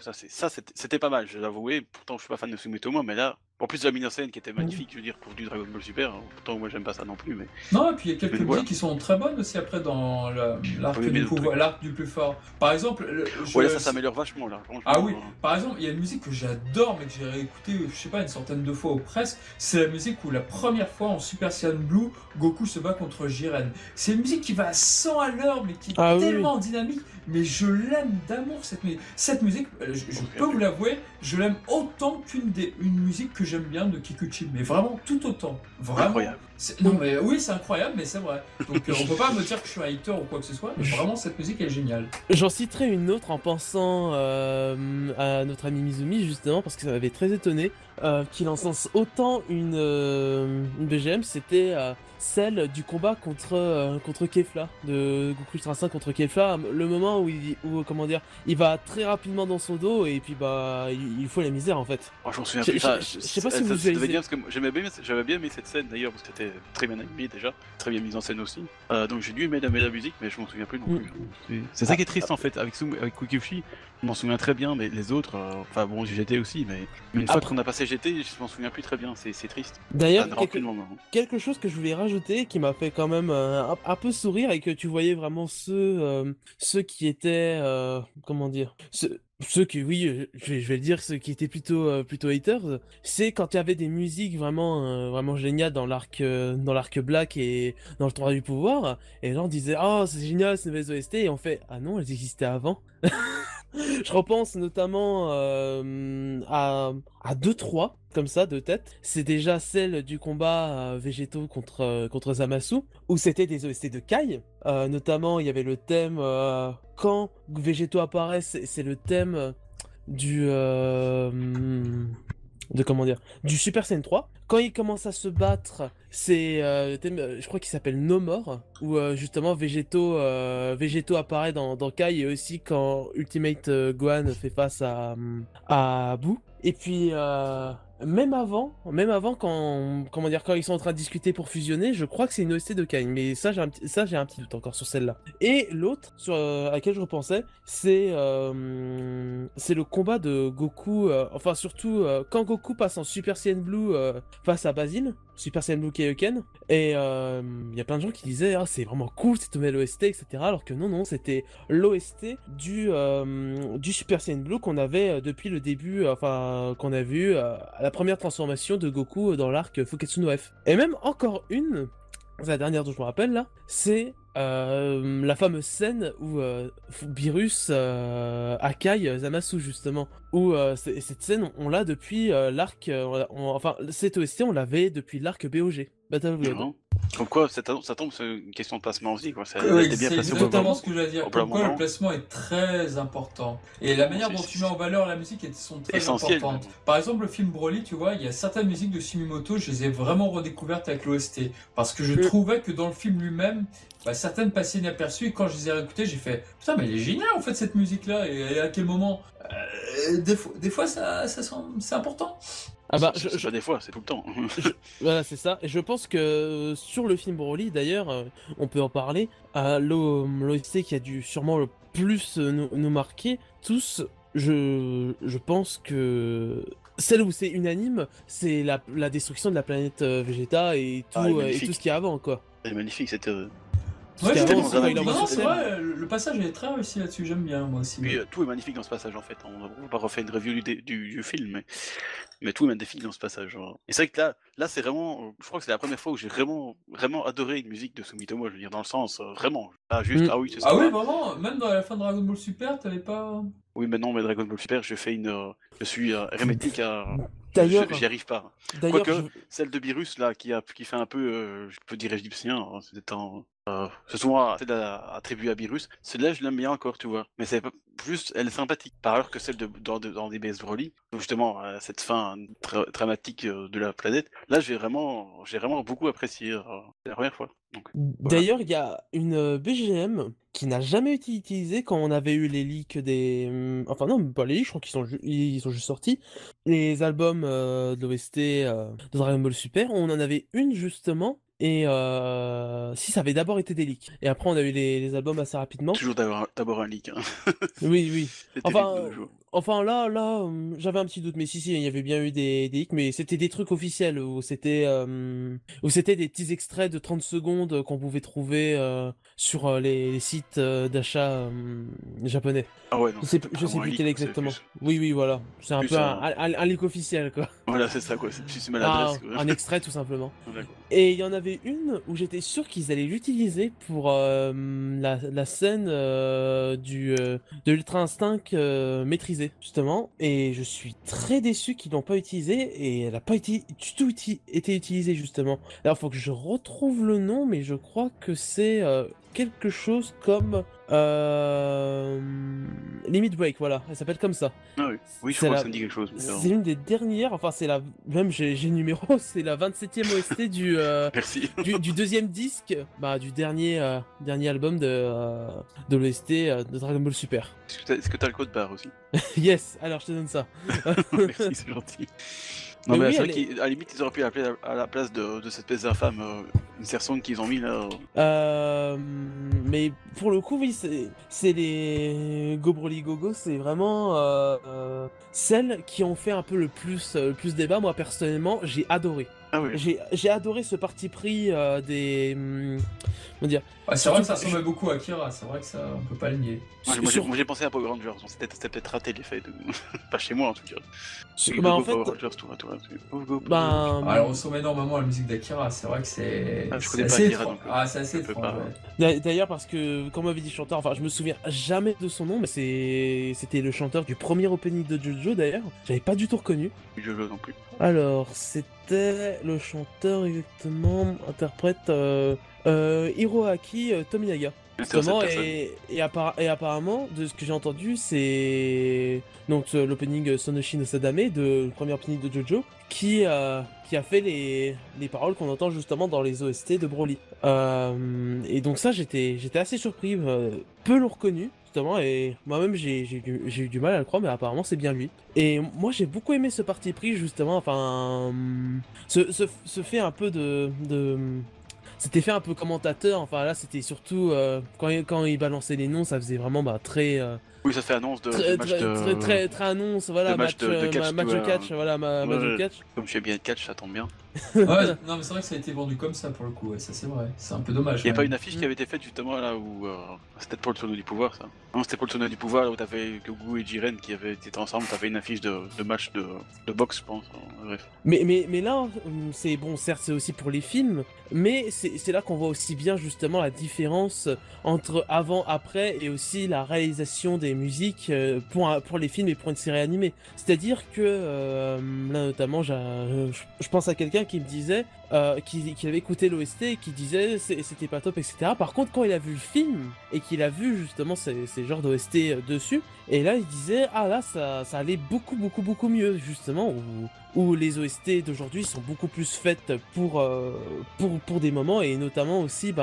c'était pas mal, je vais l'avouer. Pourtant je suis pas fan de Sumitomo, mais là, en plus de la mise en scène qui était magnifique, je veux dire, pour du Dragon Ball Super, pourtant moi j'aime pas ça non plus, mais. Non, et puis il y a quelques Mais voilà. musiques qui sont très bonnes aussi après dans l'arc Oui, mais du le pouvoir, l'arc du plus fort. Par exemple, Ouais, là ça s'améliore vachement là, franchement. Ah oui, par exemple, il y a une musique que j'adore, mais que j'ai réécoutée, je sais pas, une centaine de fois ou presque. C'est la musique où la première fois en Super Saiyan Blue, Goku se bat contre Jiren. C'est une musique qui va à 100 à l'heure, mais qui est tellement dynamique. Mais je l'aime d'amour cette musique. Cette musique, je peux vous l'avouer, je l'aime autant une musique que j'aime bien de Kikuchi. Mais vraiment tout autant. Vraiment. Incroyable. Non mais oui, c'est incroyable, mais c'est vrai. Donc on peut pas me dire que je suis un hater ou quoi que ce soit. Mais vraiment, cette musique elle est géniale. J'en citerai une autre en pensant à notre ami Mizumi, justement, parce que ça m'avait très étonné qu'il encense autant une BGM. C'était celle du combat contre Kefla, de Goku Ultra 5 contre Kefla. Le moment où comment dire, il va très rapidement dans son dos et puis bah il faut la misère en fait. Oh, je m'en souviens plus. Je sais pas si vous visualisez. Parce que j'avais bien aimé cette scène d'ailleurs, parce que c'était très bien animé déjà, très bien mise en scène aussi. Donc j'ai dû aimer la musique, mais je m'en souviens plus non plus. C'est ça qui est triste en fait, avec Kikuchi, je m'en souviens très bien, mais les autres, enfin bon, GT aussi, mais une fois qu'on a passé GT, je m'en souviens plus très bien, c'est triste. D'ailleurs, quelque chose que je voulais rajouter qui m'a fait quand même un peu sourire et que tu voyais vraiment ceux qui étaient, comment dire, ceux qui, oui, je vais le dire, ceux qui étaient plutôt haters, c'est quand il y avait des musiques vraiment géniales dans l'arc Black et dans le tournoi du pouvoir, et les gens disaient oh c'est génial ces nouvelles OST, et on fait ah non, elles existaient avant. Je repense notamment à 2-3 comme ça de tête. C'est déjà celle du combat Végétaux contre Zamasu, où c'était des OST de Kai. Notamment, il y avait le thème quand Végétaux apparaissent, c'est le thème du du Super Saiyan 3. Quand il commence à se battre, c'est le thème, je crois qu'il s'appelle No More, où justement Végétaux apparaît dans Kai, et aussi quand Ultimate Gohan fait face à Boo. Et puis même avant quand ils sont en train de discuter pour fusionner, je crois que c'est une OST de Kai, mais ça j'ai un petit doute encore sur celle-là. Et l'autre à laquelle je repensais, c'est le combat de Goku, enfin surtout quand Goku passe en Super Saiyan Blue face à Basile, Super Saiyan Blue Kaioken, et il y a plein de gens qui disaient ah c'est vraiment cool cette nouvelle OST, etc. Alors que non, c'était l'OST du Super Saiyan Blue qu'on avait depuis le début, enfin qu'on a vu à la première transformation de Goku dans l'arc Fuketsu no F. Et même encore une, c'est la dernière dont je me rappelle là, c'est la fameuse scène où Beerus Akai Zamasu justement, où cette scène on l'a depuis l'arc, enfin cette OST on l'avait depuis l'arc BOG, Battle of God. Comme quoi, ça tombe sur une question de placement aussi, quoi. C'est exactement ce que je veux dire. Comme quoi, le placement est très important. Et la manière dont tu mets en valeur la musique sont très importantes. Par exemple, le film Broly, tu vois, il y a certaines musiques de Sumimoto, je les ai vraiment redécouvertes avec l'OST. Parce que je trouvais que dans le film lui-même, certaines passaient inaperçues, et quand je les ai réécoutées, j'ai fait putain, mais elle est géniale en fait cette musique-là, et à quel moment des fois, c'est important. Ah bah, pas des fois, c'est tout le temps. Voilà, c'est ça. Et je pense que sur le film Broly, d'ailleurs, on peut en parler. L'OST qui a dû sûrement le plus nous marquer tous, je pense que celle où c'est unanime, c'est la destruction de la planète Vegeta et tout ce qu'il y a avant, quoi. C'est magnifique, c'était. Ouais, c'est vrai, le passage est très réussi là-dessus, j'aime bien moi aussi. Puis, tout est magnifique dans ce passage en fait, on n'a pas refait une review du film, mais tout est magnifique dans ce passage. Et c'est vrai que là c'est vraiment, je crois que c'est la première fois où j'ai vraiment adoré une musique de Sumitomo, je veux dire, dans le sens, vraiment, pas juste, ah oui c'est ça. Ah oui, vraiment, même dans la fin de Dragon Ball Super, t'avais pas... Oui mais non, mais Dragon Ball Super, je suis hermétique à... D'ailleurs, j'y arrive pas. Quoique, celle de Beerus là, qui fait un peu, je peux dire égyptien, c'est C'est souvent attribué à Beerus. Celle-là, je l'aime bien encore, tu vois. Mais c'est juste, elle est sympathique. Par ailleurs que celle dans DBS Broly, où justement, cette fin dramatique de la planète, là, j'ai vraiment beaucoup apprécié. C'est la première fois. Donc, voilà. D'ailleurs, il y a une BGM qui n'a jamais été utilisée quand on avait eu les leaks des... Enfin non, pas les leaks, je crois ils sont juste sortis. Les albums de l'OST de Dragon Ball Super, on en avait une justement. Et si ça avait d'abord été des leaks. Et après on a eu les albums assez rapidement. Toujours d'abord un leak. Hein. Oui, oui. C'était vite de nos jours. Enfin là, j'avais un petit doute, mais si, il y avait bien eu des leaks, mais c'était des trucs officiels où c'était des petits extraits de 30 secondes qu'on pouvait trouver sur les sites d'achat japonais. Ah ouais, non, Je sais plus quel exactement. Oui, voilà. C'est un peu un leak officiel, quoi. Voilà, c'est ça, quoi. C'est plus maladresse. Un extrait, tout simplement. D'accord. Et il y en avait une où j'étais sûr qu'ils allaient l'utiliser pour la scène de l'Ultra Instinct maîtrisé, justement. Et je suis très déçu qu'ils l'ont pas utilisé et elle a pas été du tout été utilisée, justement. Alors, faut que je retrouve le nom, mais je crois que c'est quelque chose comme Limit Break, voilà, elle s'appelle comme ça. Ah oui, je crois que ça me dit quelque chose. C'est une des dernières, enfin c'est la... Même j'ai le numéro, c'est la 27e OST du, Merci. du deuxième disque, du dernier album de l'OST de Dragon Ball Super. Est-ce que t'as le code barre aussi? Yes, alors je te donne ça. Merci, c'est gentil. Non, mais oui, c'est vrai qu'à la limite, ils auraient pu appeler à la place de cette espèce d'infâme insert song qu'ils ont mis là. Mais pour le coup, oui, c'est les Go Broly Gogo, c'est vraiment celles qui ont fait un peu le plus débat. Moi, personnellement, j'ai adoré. Ah oui. J'ai adoré ce parti pris des... comment dire? Ouais, c'est vrai que ça ressemble beaucoup à Akira, c'est vrai que ça, on peut pas le nier. Moi j'ai pensé à Power Rangers, c'était peut-être raté l'effet de... Pas chez moi en tout cas. En fait... Power Rangers, tout. Alors on ressemble énormément à la musique d'Akira, c'est vrai que c'est... je connais pas Akira donc. C'est assez étrange, ouais. D'ailleurs parce que, comme m'avait dit le chanteur, enfin je me souviens jamais de son nom, mais c'était le chanteur du premier opening de JoJo d'ailleurs, j'avais pas du tout reconnu. JoJo non plus. Alors, c'était le chanteur exactement, interprète Hiroaki Tominaga. Justement, et apparemment, de ce que j'ai entendu, c'est donc l'opening Sonoshi no Sadame, le premier opening de JoJo, qui a fait les paroles qu'on entend justement dans les OST de Broly. Et donc ça, j'étais assez surpris, peu l'ont reconnu. Et moi-même j'ai eu du mal à le croire, mais apparemment c'est bien lui. Et moi j'ai beaucoup aimé ce parti pris justement, enfin ce fait un peu c'était fait un peu commentateur, enfin là c'était surtout quand il balançait les noms, ça faisait vraiment très... Oui, ça fait annonce de très annonce, voilà, match de catch, voilà, match de catch. Comme je fais bien de catch, ça tombe bien. Ouais, non mais c'est vrai que ça a été vendu comme ça pour le coup, ouais, ça c'est vrai, c'est un peu dommage. Il n'y a pas une affiche qui avait été faite justement là où... C'était pour le tournoi du pouvoir ça. Non, c'était pour le tournoi du pouvoir là où t'avais Goku et Jiren qui étaient ensemble, t'avais une affiche de match de boxe je pense, bref. Mais là, c'est bon, certes c'est aussi pour les films, mais c'est là qu'on voit aussi bien justement la différence entre avant, après et aussi la réalisation des musiques pour les films et pour une série animée. C'est-à-dire que là notamment, je pense à quelqu'un qui me disait qu'il avait écouté l'OST et qui disait c'était pas top, etc. Par contre, quand il a vu le film et qu'il a vu justement ces genres d'OST dessus, et là il disait ah là ça allait beaucoup mieux justement, où les OST d'aujourd'hui sont beaucoup plus faites pour des moments, et notamment aussi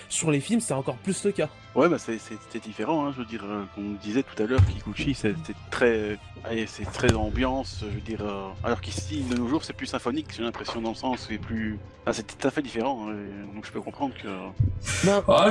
sur les films c'est encore plus le cas. Ouais, c'était différent, hein, je veux dire, comme on disait tout à l'heure, Kikuchi, c'est très ambiance, je veux dire, alors qu'ici, de nos jours, c'est plus symphonique, j'ai l'impression, dans le sens où c'est plus... c'est tout à fait différent, hein, donc je peux comprendre que...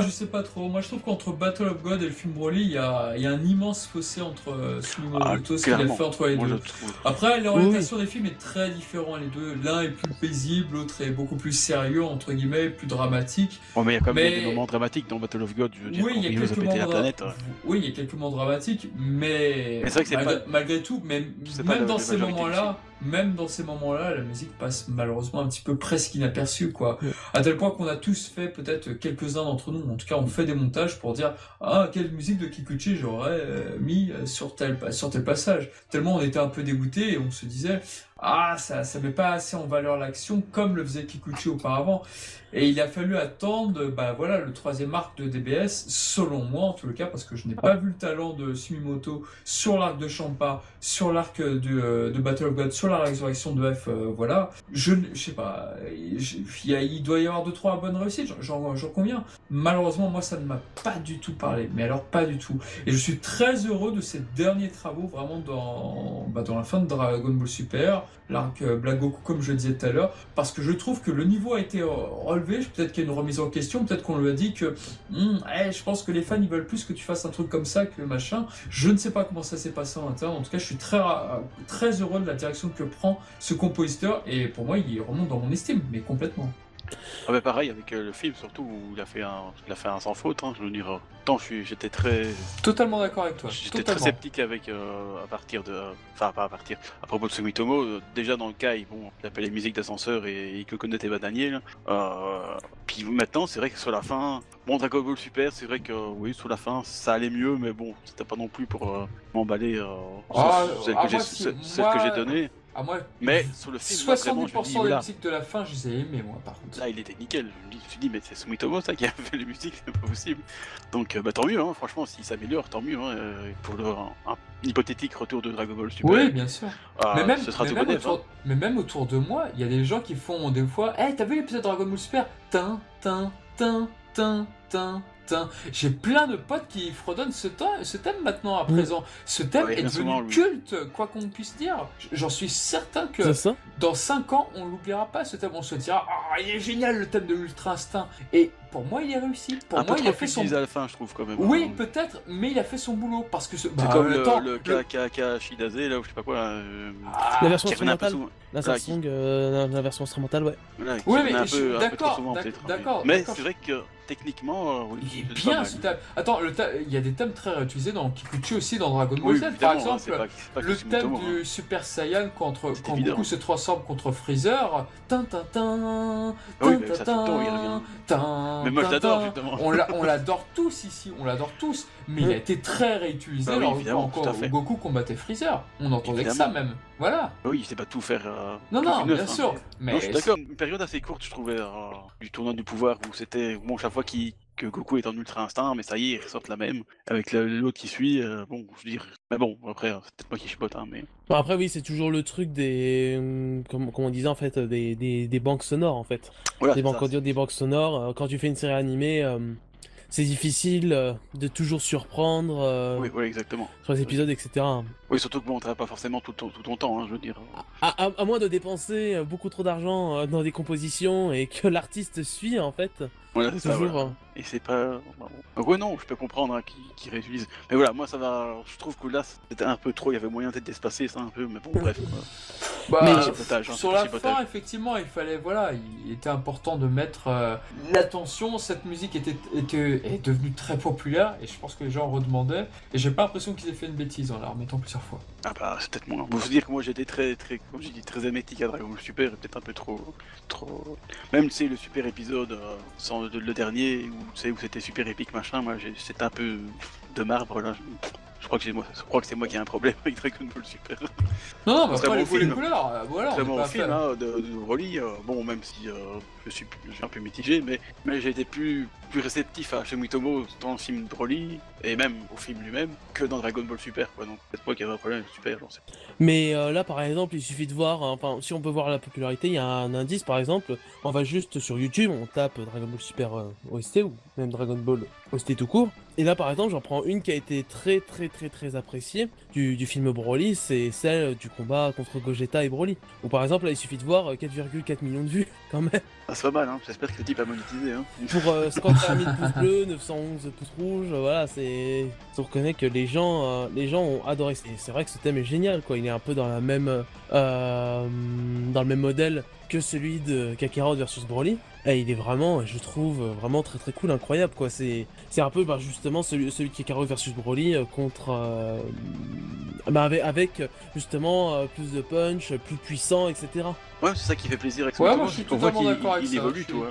je sais pas trop, moi je trouve qu'entre Battle of God et le film Broly, il y a un immense fossé entre Sumomoto, ce qu'il a fait entre les deux. Après, l'orientation des films est très différente, les deux, l'un est plus paisible, l'autre est beaucoup plus sérieux, entre guillemets, plus dramatique. Mais il y a quand même des moments dramatiques dans Battle of God, je veux dire. Oui, il y a quelques moments dramatiques, mais c'est vrai que malgré tout, même dans ces moments-là, la musique passe malheureusement un petit peu presque inaperçue, quoi. À tel point qu'on a tous fait, peut-être quelques-uns d'entre nous, en tout cas, on fait des montages pour dire quelle musique de Kikuchi j'aurais mis sur tel passage. Tellement on était un peu dégoûté et on se disait ça met pas assez en valeur l'action comme le faisait Kikuchi auparavant. Et il a fallu attendre, voilà, le 3e arc de DBS, selon moi en tout cas, parce que je n'ai pas vu le talent de Sumimoto sur l'arc de Champa, sur l'arc de Battle of God, sur la résurrection de F, voilà. Je sais pas, il doit y avoir 2-3 bonnes réussites, j'en conviens. Malheureusement, moi, ça ne m'a pas du tout parlé, mais alors pas du tout. Et je suis très heureux de ces derniers travaux, vraiment dans la fin de Dragon Ball Super, l'arc Black Goku, comme je le disais tout à l'heure, parce que je trouve que le niveau a été relevé. Peut-être qu'il y a une remise en question, peut-être qu'on lui a dit que je pense que les fans ils veulent plus que tu fasses un truc comme ça que machin. Je ne sais pas comment ça s'est passé en interne. En tout cas, je suis très heureux de la direction que prend ce compositeur, et pour moi, il remonte dans mon estime, mais complètement. Ah bah pareil avec le film, surtout où il a fait un sans faute, hein, je veux dire. Tant j'étais très... Totalement d'accord avec toi. J'étais très sceptique avec, à partir de... Enfin, pas à partir... À propos de Sumitomo, déjà dans le cas, il appelle les musiques d'ascenseur et il connaît Eva Daniel. Puis maintenant, c'est vrai que sur la fin... Bon, Dragon Ball Super, c'est vrai que oui, sur la fin, ça allait mieux, mais bon, c'était pas non plus pour m'emballer celle que j'ai donnée. Mais sur le film, 70% des musiques de la fin, je les ai aimées, moi, par contre. Là, il était nickel. Je me suis dit, mais c'est Sumitomo, ça, qui a fait les musiques, c'est pas possible. Donc, tant mieux, hein, franchement, s'il s'améliore, tant mieux. Hein, pour un hypothétique retour de Dragon Ball Super. Oui, bien sûr. Ce sera tout bénéf. Mais même autour de moi, il y a des gens qui font des fois, t'as vu l'épisode Dragon Ball Super? J'ai plein de potes qui fredonnent ce thème maintenant à présent. Ce thème est devenu culte, quoi qu'on puisse dire. J'en suis certain que dans 5 ans, on l'oubliera pas ce thème. On se dira, il est génial le thème de l'Ultra Instinct. Et pour moi, il est réussi. Pour moi, il a fait son. À la fin, je trouve quand même. Oui, peut-être, mais il a fait son boulot parce que c'est comme le KK Shidase là, ou je sais pas quoi. La version instrumentale. La version instrumentale, ouais. Voilà, oui, mais d'accord. Mais c'est vrai que techniquement, il est bien ce thème. Attends, il y a des thèmes très réutilisés dans Kikuchi aussi, dans Dragon Ball Z. Par exemple, le thème du Super Saiyan quand Goku se transforme contre Freezer. Mais moi je l'adore justement. On l'adore tous ici, mais il a été très réutilisé encore où Goku combattait Freezer. On entendait que ça même. Voilà. Oui, il sait pas tout faire. Non, bien sûr. Mais je suis d'accord, une période assez courte, je trouvais, du tournoi du pouvoir où c'était, chaque fois que Goku est en Ultra Instinct, mais ça y est, ils ressortent la même, avec l'autre qui suit, je veux dire... Mais bon, après, c'est peut-être moi qui chipote, hein, mais... Bon, après, oui, c'est toujours le truc des... Comme on disait, en fait, des banques sonores, en fait. Voilà, des banques sonores, quand tu fais une série animée... c'est difficile de toujours surprendre oui, exactement. Sur les épisodes, etc. Oui, surtout que on travaille pas forcément tout ton temps, hein, je veux dire. À moins de dépenser beaucoup trop d'argent dans des compositions et que l'artiste suit, en fait. Voilà, c'est toujours. Ça, voilà. Et c'est pas. Ouais, non, je peux comprendre qu'ils réutilisent. Mais voilà, moi ça va. Je trouve que là c'était un peu trop. Il y avait moyen peut-être d'espacer ça un peu, mais bon, bref. Sur la fin, effectivement, il fallait. Voilà, il était important de mettre l'attention. Cette musique est devenue très populaire et je pense que les gens redemandaient. Et j'ai pas l'impression qu'ils aient fait une bêtise en la remettant plusieurs fois. Ah bah, c'est peut-être moi. Faut se dire que moi j'étais très, comme j'ai dit, très amétique à Dragon Ball Super, et peut-être un peu trop. Même, tu sais, le super épisode, le dernier, où c'était super épique, machin, moi c'était un peu de marbre là. Je crois que c'est moi qui ai un problème avec Dragon Ball Super. Non, mais après, les couleurs, voilà. C'est mon film de Broly, même si je suis un peu mitigé, mais j'ai été plus réceptif à Sumitomo dans le film de Broly, et même au film lui-même, que dans Dragon Ball Super, quoi. Donc peut-être moi qui avait un problème avec Super, j'en sais pas. Mais là, par exemple, il suffit de voir, enfin, si on peut voir la popularité, il y a un indice, par exemple, on va juste sur YouTube, on tape Dragon Ball Super OST, ou même Dragon Ball OST tout court, et là, par exemple, j'en prends une qui a été très appréciée du film Broly, c'est celle du combat contre Gogeta et Broly. Ou par exemple, là, il suffit de voir 4,4 millions de vues, quand même. Ah, c'est pas mal, hein. J'espère que le type a monétisé, hein. Pour 51 000 pouces bleus, 911 pouces rouges, voilà, c'est... On reconnaît que les gens ont adoré. C'est vrai que ce thème est génial, quoi. Il est un peu dans la même... dans le même modèle que celui de Kakarot versus Broly. Et il est vraiment, je trouve, vraiment très très cool, incroyable quoi. C'est un peu justement celui de Kakarot versus Broly contre avec justement plus de punch, plus puissant, etc. Ouais, c'est ça qui fait plaisir avec Ouais, moi je suis on voit totalement qu'il d'accord avec ça. évolue, tu vois.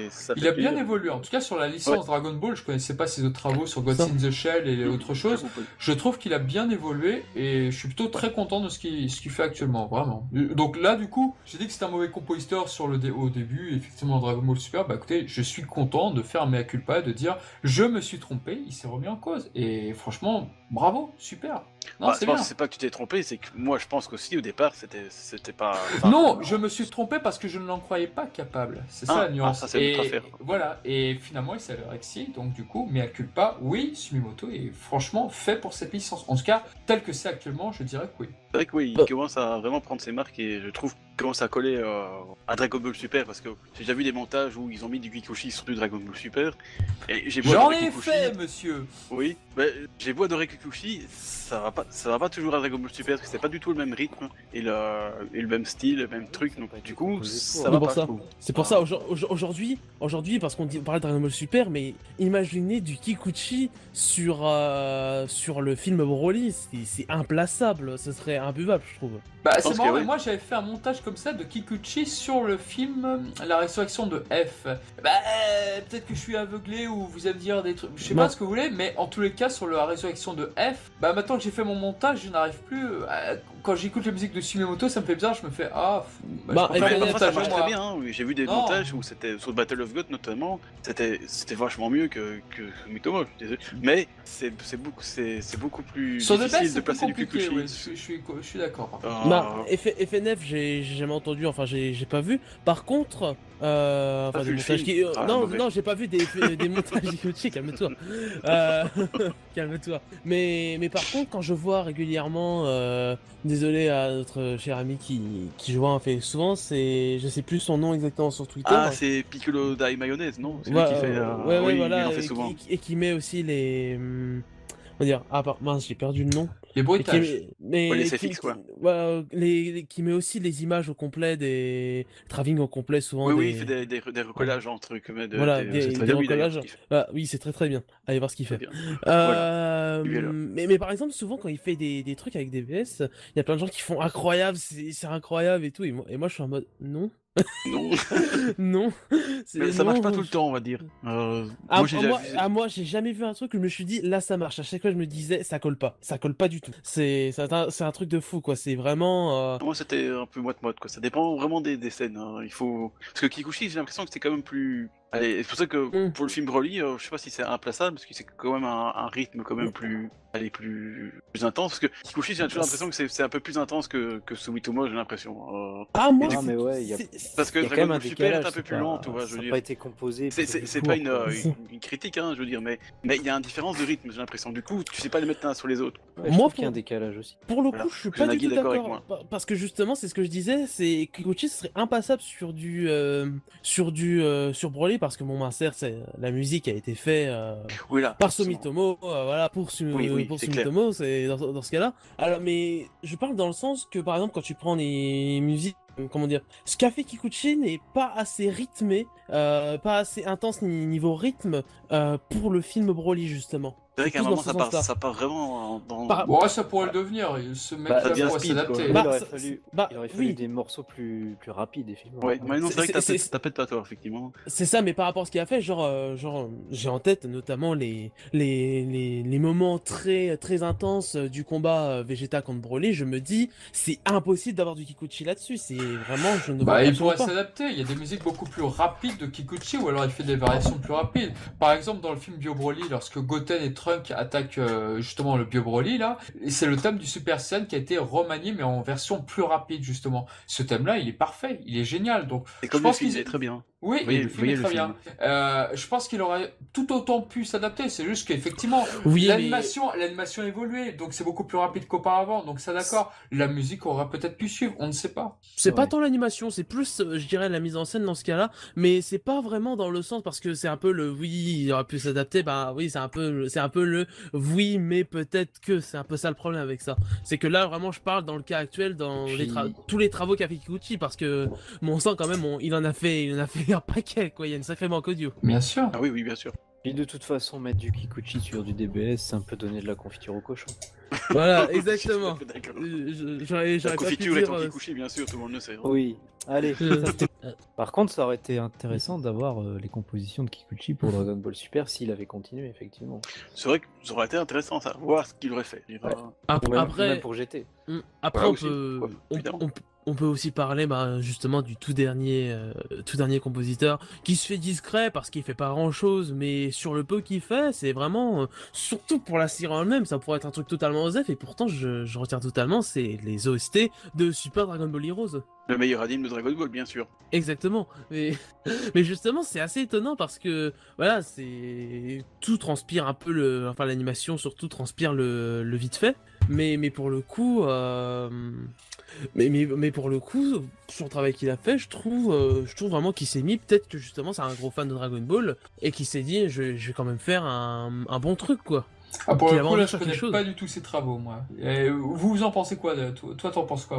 Ça Il fait a bien plaisir. évolué, en tout cas sur la licence Dragon Ball, je connaissais pas ses autres travaux sur Ghost in the Shell et autre chose. Je trouve qu'il a bien évolué et je suis plutôt très content de ce qu'il fait actuellement, vraiment. Donc là, du coup, j'ai dit que c'était un mauvais compositeur au début, effectivement, dans Dragon Ball Super. Bah écoutez, je suis content de faire un mea culpa, de dire je me suis trompé, il s'est remis en cause. Et franchement, bravo, super. Non, c'est bien. C'est pas que tu t'es trompé, c'est que moi je pense qu'aussi au départ c'était pas. Non, je me suis trompé parce que je ne l'en croyais pas capable. C'est ça la nuance. Ça, c'est notre affaire. Voilà, et finalement il s'avère que si, donc du coup, mea culpa, oui, Sumimoto est franchement fait pour cette licence. En tout cas, tel que c'est actuellement, je dirais que oui. C'est vrai que oui, il commence à vraiment prendre ses marques et je trouve qu'il commence à coller à Dragon Ball Super parce que j'ai déjà vu des montages où ils ont mis du Kikuchi sur du Dragon Ball Super. Et J'en ai fait, monsieur. Oui, mais j'ai beau adorer Kikuchi, ça va pas toujours à Dragon Ball Super parce que c'est pas du tout le même rythme et le même style, le même truc. Donc du coup, ça va pas. C'est pour ça aujourd'hui, parce qu'on parlait de Dragon Ball Super, mais imaginez du Kikuchi sur le film Broly, c'est implaçable, ce serait imbuvable, je trouve. Bah c'est marrant, mais moi j'avais fait un montage comme ça de Kikuchi sur le film La Résurrection de F. Bah peut-être que je suis aveuglé ou vous allez me dire des trucs, je sais pas ce que vous voulez, mais en tous les cas sur la Résurrection de F, bah maintenant que j'ai fait mon montage, je n'arrive plus quand j'écoute la musique de Sumimoto, ça me fait bizarre, je me fais ça marche très bien, hein. J'ai vu des montages où c'était sur Battle of God notamment, c'était vachement mieux que Mutomo, mais c'est beaucoup plus difficile de placer du Kikuchi. Oui, je suis d'accord. FNF, j'ai jamais entendu, enfin j'ai pas vu. Par contre, des montages qui... non, j'ai pas vu des montages Kikuchi, calme-toi. Calme-toi. Mais par contre, quand je vois régulièrement, désolé à notre cher ami qui joue fait souvent, je sais plus son nom exactement sur Twitter. Ah, c'est Piccolo Dai Mayonnaise, non? C'est lui qui fait. Voilà, il en fait souvent. Et qui met aussi les. On va dire, mince, j'ai perdu le nom. Les bruitages. Les SFX, quoi. Qui met aussi les images au complet, des travelling au complet, souvent. Oui, il fait des recollages en trucs. Voilà, des recollages. Oui, c'est très très bien. Allez voir ce qu'il fait. Mais par exemple, souvent quand il fait des trucs avec des VS, il y a plein de gens qui font incroyable, c'est incroyable et tout. Et moi je suis en mode non. Non. Non. Mais ça marche pas tout le temps, on va dire. Moi, j'ai jamais vu un truc où je me suis dit, là, ça marche. À chaque fois, je me disais, ça colle pas. Ça colle pas du tout. C'est un truc de fou, quoi. C'est vraiment... Moi, c'était un peu moite-moite, quoi. Ça dépend vraiment des scènes. Hein. Il faut... Parce que Kikuchi, j'ai l'impression que c'était quand même plus... Allez, c'est pour ça que pour le film Broly, je sais pas si c'est implaçable, parce que c'est quand même un rythme quand même plus intense, parce que Kikuchi, j'ai toujours l'impression que c'est un peu plus intense que Sumitomo, j'ai l'impression. Mais ouais, parce que Dragon Ball Super est un peu plus lent, tu vois, je veux dire. Ça n'a pas été composé. C'est pas une critique, hein, je veux dire, mais il y a une différence de rythme, j'ai l'impression. Du coup, tu sais pas les mettre l'un sur les autres. Ouais, moi, il y a un décalage aussi. Pour le coup, je suis pas du tout d'accord. Parce que justement, c'est ce que je disais, c'est que Kikuchi serait impassable sur Broly, parce que certes, la musique a été faite par Sumitomo, pour Sumitomo, c'est dans ce cas-là. Alors, mais je parle dans le sens que, par exemple, quand tu prends les musiques, comment dire, ce qu'a fait Kikuchi n'est pas assez rythmé, pas assez intense niveau rythme pour le film Broly, justement. C'est vrai qu'à un moment, ça part vraiment dans... Ouais, ça pourrait le devenir. Ce mec-là pourrait s'adapter. Il aurait fallu des morceaux plus rapides, effectivement. Ouais, mais non, c'est vrai que ça pète pas tort, effectivement. C'est ça, mais par rapport à ce qu'il a fait, genre j'ai en tête notamment les moments très, très intenses du combat Vegeta contre Broly, je me dis, c'est impossible d'avoir du Kikuchi là-dessus, c'est vraiment, je ne vois pas. Il pourrait s'adapter, il y a des musiques beaucoup plus rapides de Kikuchi, ou alors il fait des variations plus rapides. Par exemple, dans le film Bio Broly, lorsque Goten et Trunk attaquent justement le Bio Broly, là, c'est le thème du Super Saiyan qui a été remanié, mais en version plus rapide, justement. Ce thème-là, il est parfait, il est génial, donc... Et comme le film est très bien. Oui, le film est très bien. Je pense qu'il aurait tout autant pu s'adapter, c'est juste qu'effectivement, l'animation a évolué, donc c'est beaucoup plus rapide qu'auparavant, donc ça d'accord, la musique aurait peut-être pu suivre, on ne sait pas. C'est pas tant l'animation, c'est plus, je dirais, la mise en scène dans ce cas-là, mais c'est pas vraiment dans le sens, parce que c'est un peu il aurait pu s'adapter, c'est un peu peu le oui, mais peut-être que c'est un peu ça le problème avec ça. C'est que là, vraiment, je parle dans le cas actuel, dans tous les travaux qu'a fait Kikuchi, parce que mon sang, quand même, il en a fait un paquet, quoi. Il y a une sacrée banque audio. Bien sûr. Ah oui, bien sûr. Et de toute façon, mettre du Kikuchi sur du DBS, c'est un peu donner de la confiture au cochon. Voilà, exactement. Je suis d'accord. J'aurais La pas pu confiture dire, est en Kikuchi, bien sûr, tout le monde le sait. Hein. Oui, allez. Euh, Par contre, ça aurait été intéressant d'avoir les compositions de Kikuchi pour Dragon Ball Super s'il avait continué, effectivement. C'est vrai que ça aurait été intéressant, ça, voir ce qu'il aurait fait. Ouais. Ap- Ou même après, pour GT. après, Ouais, on aussi. peut, Ouais, évidemment. on peut aussi parler justement du tout dernier compositeur qui se fait discret parce qu'il fait pas grand chose, mais sur le peu qu'il fait, c'est vraiment, surtout pour la série en elle-même, ça pourrait être un truc totalement osef, et pourtant je retiens totalement, c'est les OST de Super Dragon Ball Heroes. Le meilleur anime de Dragon Ball, bien sûr. Exactement, mais, mais justement c'est assez étonnant parce que voilà, c'est tout transpire un peu enfin l'animation surtout transpire le vite fait, mais pour le coup, mais pour le coup, sur le travail qu'il a fait, je trouve vraiment qu'il s'est mis, peut-être que justement c'est un gros fan de Dragon Ball et qu'il s'est dit je vais quand même faire un bon truc quoi. Ah, pour Qu'il le avait coup, envie là, de je faire connais quelque chose. pas du tout ses travaux, moi. Et vous en pensez quoi toi, t'en penses quoi,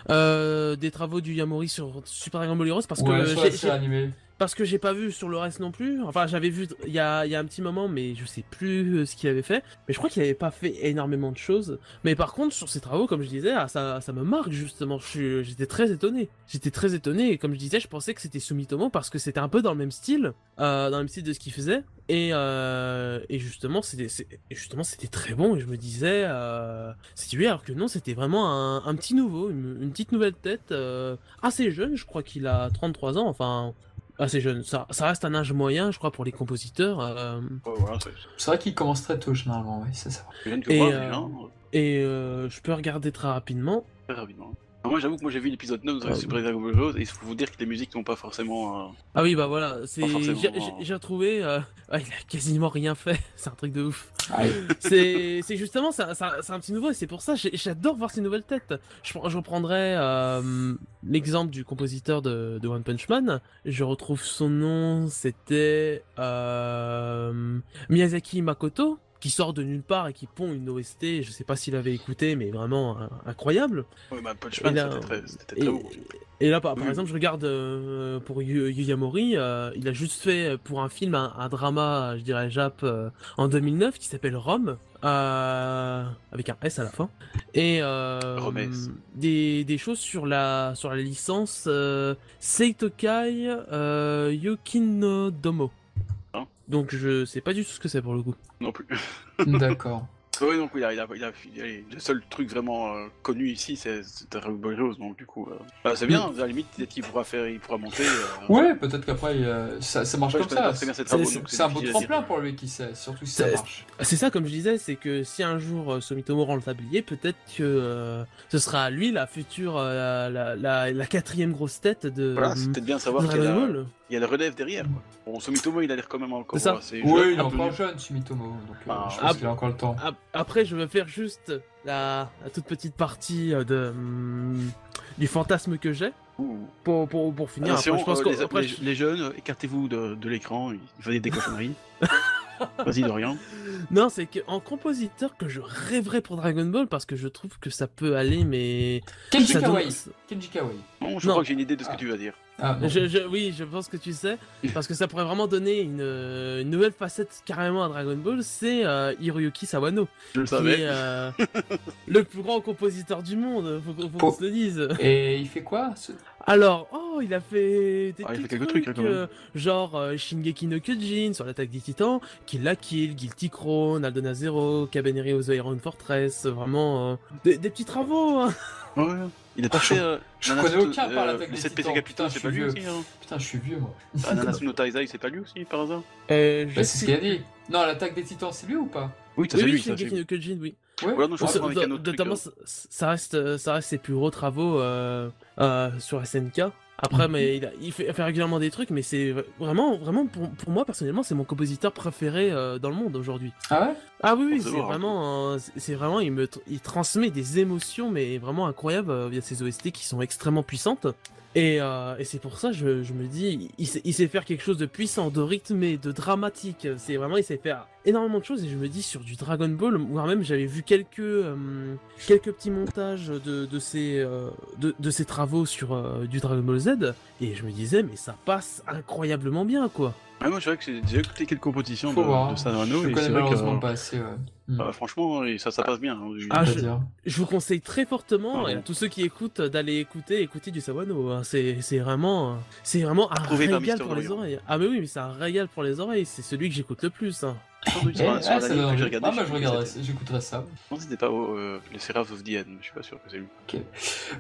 vraiment? Des travaux du Yamori sur Super Dragon Ball Heroes parce Ouais, que sur la série animée. parce que j'ai pas vu sur le reste non plus. Enfin, j'avais vu il y a un petit moment, mais je sais plus ce qu'il avait fait. Mais je crois qu'il avait pas fait énormément de choses. Mais par contre, sur ses travaux, comme je disais, ça me marque justement. J'étais très étonné. J'étais très étonné. Et comme je disais, je pensais que c'était Sumitomo parce que c'était un peu dans le même style, dans le même style de ce qu'il faisait. Et justement, c'était très bon. Et je me disais, c'est lui, alors que non, c'était vraiment un petit nouveau, une petite nouvelle tête, assez jeune. Je crois qu'il a 33 ans. Enfin. Assez jeune, ça reste un âge moyen, je crois, pour les compositeurs. Ouais, voilà, C'est vrai qu'il commence très tôt, généralement, oui, c'est ça. c'est jeune que Et, moi, euh, déjà, Et je peux regarder très rapidement. très rapidement. Alors, moi, j'avoue que j'ai vu l'épisode 9 de Ah, Super Dragon Ball Heroes, et il faut vous dire que les musiques sont pas forcément... Ah oui, bah voilà, Pas forcément. j'ai retrouvé. Il a quasiment rien fait, c'est un truc de ouf. Allez. C'est justement, c'est un petit nouveau, et c'est pour ça, j'adore voir ces nouvelles têtes. Je reprendrai l'exemple du compositeur de One Punch Man. Je retrouve son nom, c'était Miyazaki Makoto, qui sort de nulle part et qui pond une OST, je sais pas s'il avait écouté, mais vraiment incroyable. Ouais, bah, Punchman, Et là- c'était très beau. Et là, par Oui. exemple, je regarde pour Yu Yamori, il a juste fait pour un film un drama, je dirais Jap, en 2009 qui s'appelle Rome, avec un S à la fin, et Romes. des choses sur la licence Seitokai Yukin no Domo. Hein? Donc je sais pas du tout ce que c'est pour le coup. Non plus. D'accord. Oui, donc il a le seul truc vraiment connu ici, c'est Dragon Ball Heroes, donc du coup, bah, c'est bien. À la limite, peut-être qu'il pourra monter. Ouais, peut-être qu'après, ça marche Ouais, je comme connais ça. pas très bien ses travaux, donc C'est un beau difficile à dire. tremplin pour lui, qui sait, surtout si ça C'est- marche. C'est ça, comme je disais, c'est que si un jour Sumitomo rend le tablier, peut-être que ce sera à lui la future, la quatrième grosse tête de Voilà, c'est peut-être bien de savoir qu'il y, Dragon Ball. il y a le relève derrière. Quoi. Bon, Sumitomo, il a l'air quand même encore C'est ça. assez Oui, jeune, il est un peu encore nul. jeune, Sumitomo, donc Bah, je pense qu'il a encore le temps. Après, je veux faire juste la toute petite partie du fantasme que j'ai Ouh. pour finir. Attention, Après, je pense qu'après, les jeunes, écartez-vous de l'écran, il faut des cochonneries. Vas-y, Dorian. non, c'est qu'en compositeur que je rêverais pour Dragon Ball parce que je trouve que ça peut aller, mais Kenji ça donne- Kawai. Kenji Kawai. Non, je Non. crois que j'ai une idée de ce que tu vas dire. Ah, bon. Oui, je pense que tu sais, parce que ça pourrait vraiment donner une nouvelle facette carrément à Dragon Ball, c'est Hiroyuki Sawano, Je le qui savais. est le plus grand compositeur du monde, faut qu'on Pour- se le dise. Et il fait quoi Alors, il a fait des Ah, il petits fait quelques trucs, hein, quand même. genre Shingeki no Kyojin sur l'attaque des titans, Kill la Kill, Guilty Crown, Aldona Zero, Cabaneri of the Iron Fortress, vraiment des petits travaux. Hein. Ouais. Il a pas fait. je Nanatsu- connais aucun par l'attaque Les des 7 PC Titans. Capitaux, Putain, c'est je pas suis lui vieux. aussi, hein. Putain, je suis vieux, moi. Nanatsu no Taizai, c'est pas lui aussi, par hasard Je Bah, c'est ce sais qu'il a plus. dit. Non, l'attaque des Titans, c'est lui ou pas? Oui, ça Oui, c'est oui, lui, ça Shingeki c'est no Kyojin, oui. Ouais. Voilà, non, je pense avec un autre truc. Notamment, ça reste ses plus gros travaux sur SNK. Après, mais il fait régulièrement des trucs, mais c'est vraiment pour moi personnellement, c'est mon compositeur préféré dans le monde aujourd'hui. Ah ouais? Ah oui, On se c'est voit, vraiment, il transmet des émotions, mais vraiment incroyables via ses OST qui sont extrêmement puissantes. Et c'est pour ça, je me dis, il sait faire quelque chose de puissant, de rythmé, de dramatique. C'est vraiment, il sait faire énormément de choses et je me dis sur du Dragon Ball, voire même j'avais vu quelques petits montages de ces travaux sur du Dragon Ball Z et je me disais mais ça passe incroyablement bien quoi. Ouais, moi, c'est vrai que j'ai déjà écouté quelques compositions Faut voir. de Sanano. Je et connais c'est vrai malheureusement que, pas assez. franchement, et ça passe bien. Hein. Ah, Je peux dire. Je vous conseille très fortement Ah et bon. à tous ceux qui écoutent d'aller écouter du Sawano. Hein. C'est vraiment un Approuvé par régal Mister pour les Dorian. oreilles. Ah mais oui, mais c'est un régal pour les oreilles. C'est celui que j'écoute le plus. Hein. Sur Eh, l'anime ça que donne j'ai envie. regardé, Ah, bah, je sais plus regarderai, qui c'était. j'écouterai ça. Non, c'était pas le Seraph of the End, je suis pas sûr que c'est lui. Ok.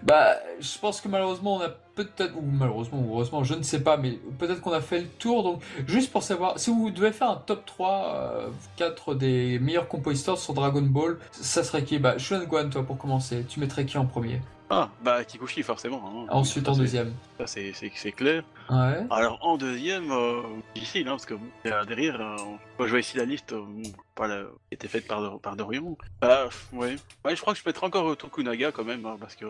Bah, je pense que malheureusement, on a peut-être, ou malheureusement, ou heureusement, je ne sais pas, mais peut-être qu'on a fait le tour. Donc, juste pour savoir, si vous devez faire un top 3, 4 des meilleurs compositeurs sur Dragon Ball, ça serait qui? Bah, Shuan-Guan, toi, pour commencer, tu mettrais qui en premier? Ah, bah Kikuchi, forcément. Hein. Ensuite, en Ça, deuxième. Ça, c'est clair. Ouais. Alors, en deuxième, difficile, hein, parce que derrière, moi, je vois ici la liste qui était faite par Dorian. Ouais. Ouais, je crois que je mettrais encore Tokunaga quand même, hein, parce que.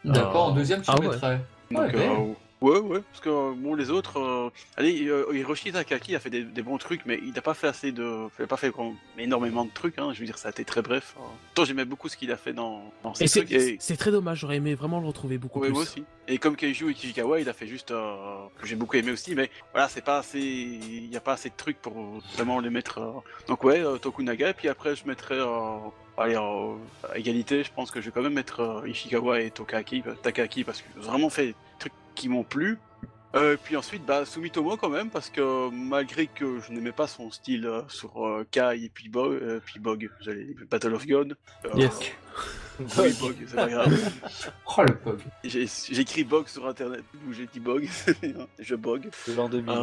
D'accord, en deuxième, tu Ah le ouais. mettrais. Donc, Ouais, ouais, parce que bon, les autres, Hiroshi Takaki a fait des bons trucs, mais il n'a pas fait énormément de trucs, hein, je veux dire, ça a été très bref. Pourtant, j'aimais beaucoup ce qu'il a fait dans ces Et trucs, et c'est très dommage. J'aurais aimé vraiment le retrouver beaucoup ouais, plus. moi aussi. Et comme Keiju Ichikawa, il a fait juste, que j'ai beaucoup aimé aussi, mais voilà, c'est pas assez, il n'y a pas assez de trucs pour vraiment les mettre. Donc ouais, Tokunaga, et puis après, je mettrais. Allez, à égalité, je pense que je vais quand même mettre Ishikawa et Takaki parce qu'ils ont vraiment fait des trucs qui m'ont plu. Puis ensuite, Sumitomo quand même, parce que malgré que je n'aimais pas son style sur Kai et puis Bog, j'allais Battle of God. Yes. Oui, Bog, c'est pas grave. Oh, le pog. J'ai écrit Bog sur internet, où j'ai dit Bog, je Bog. De l'an 2000.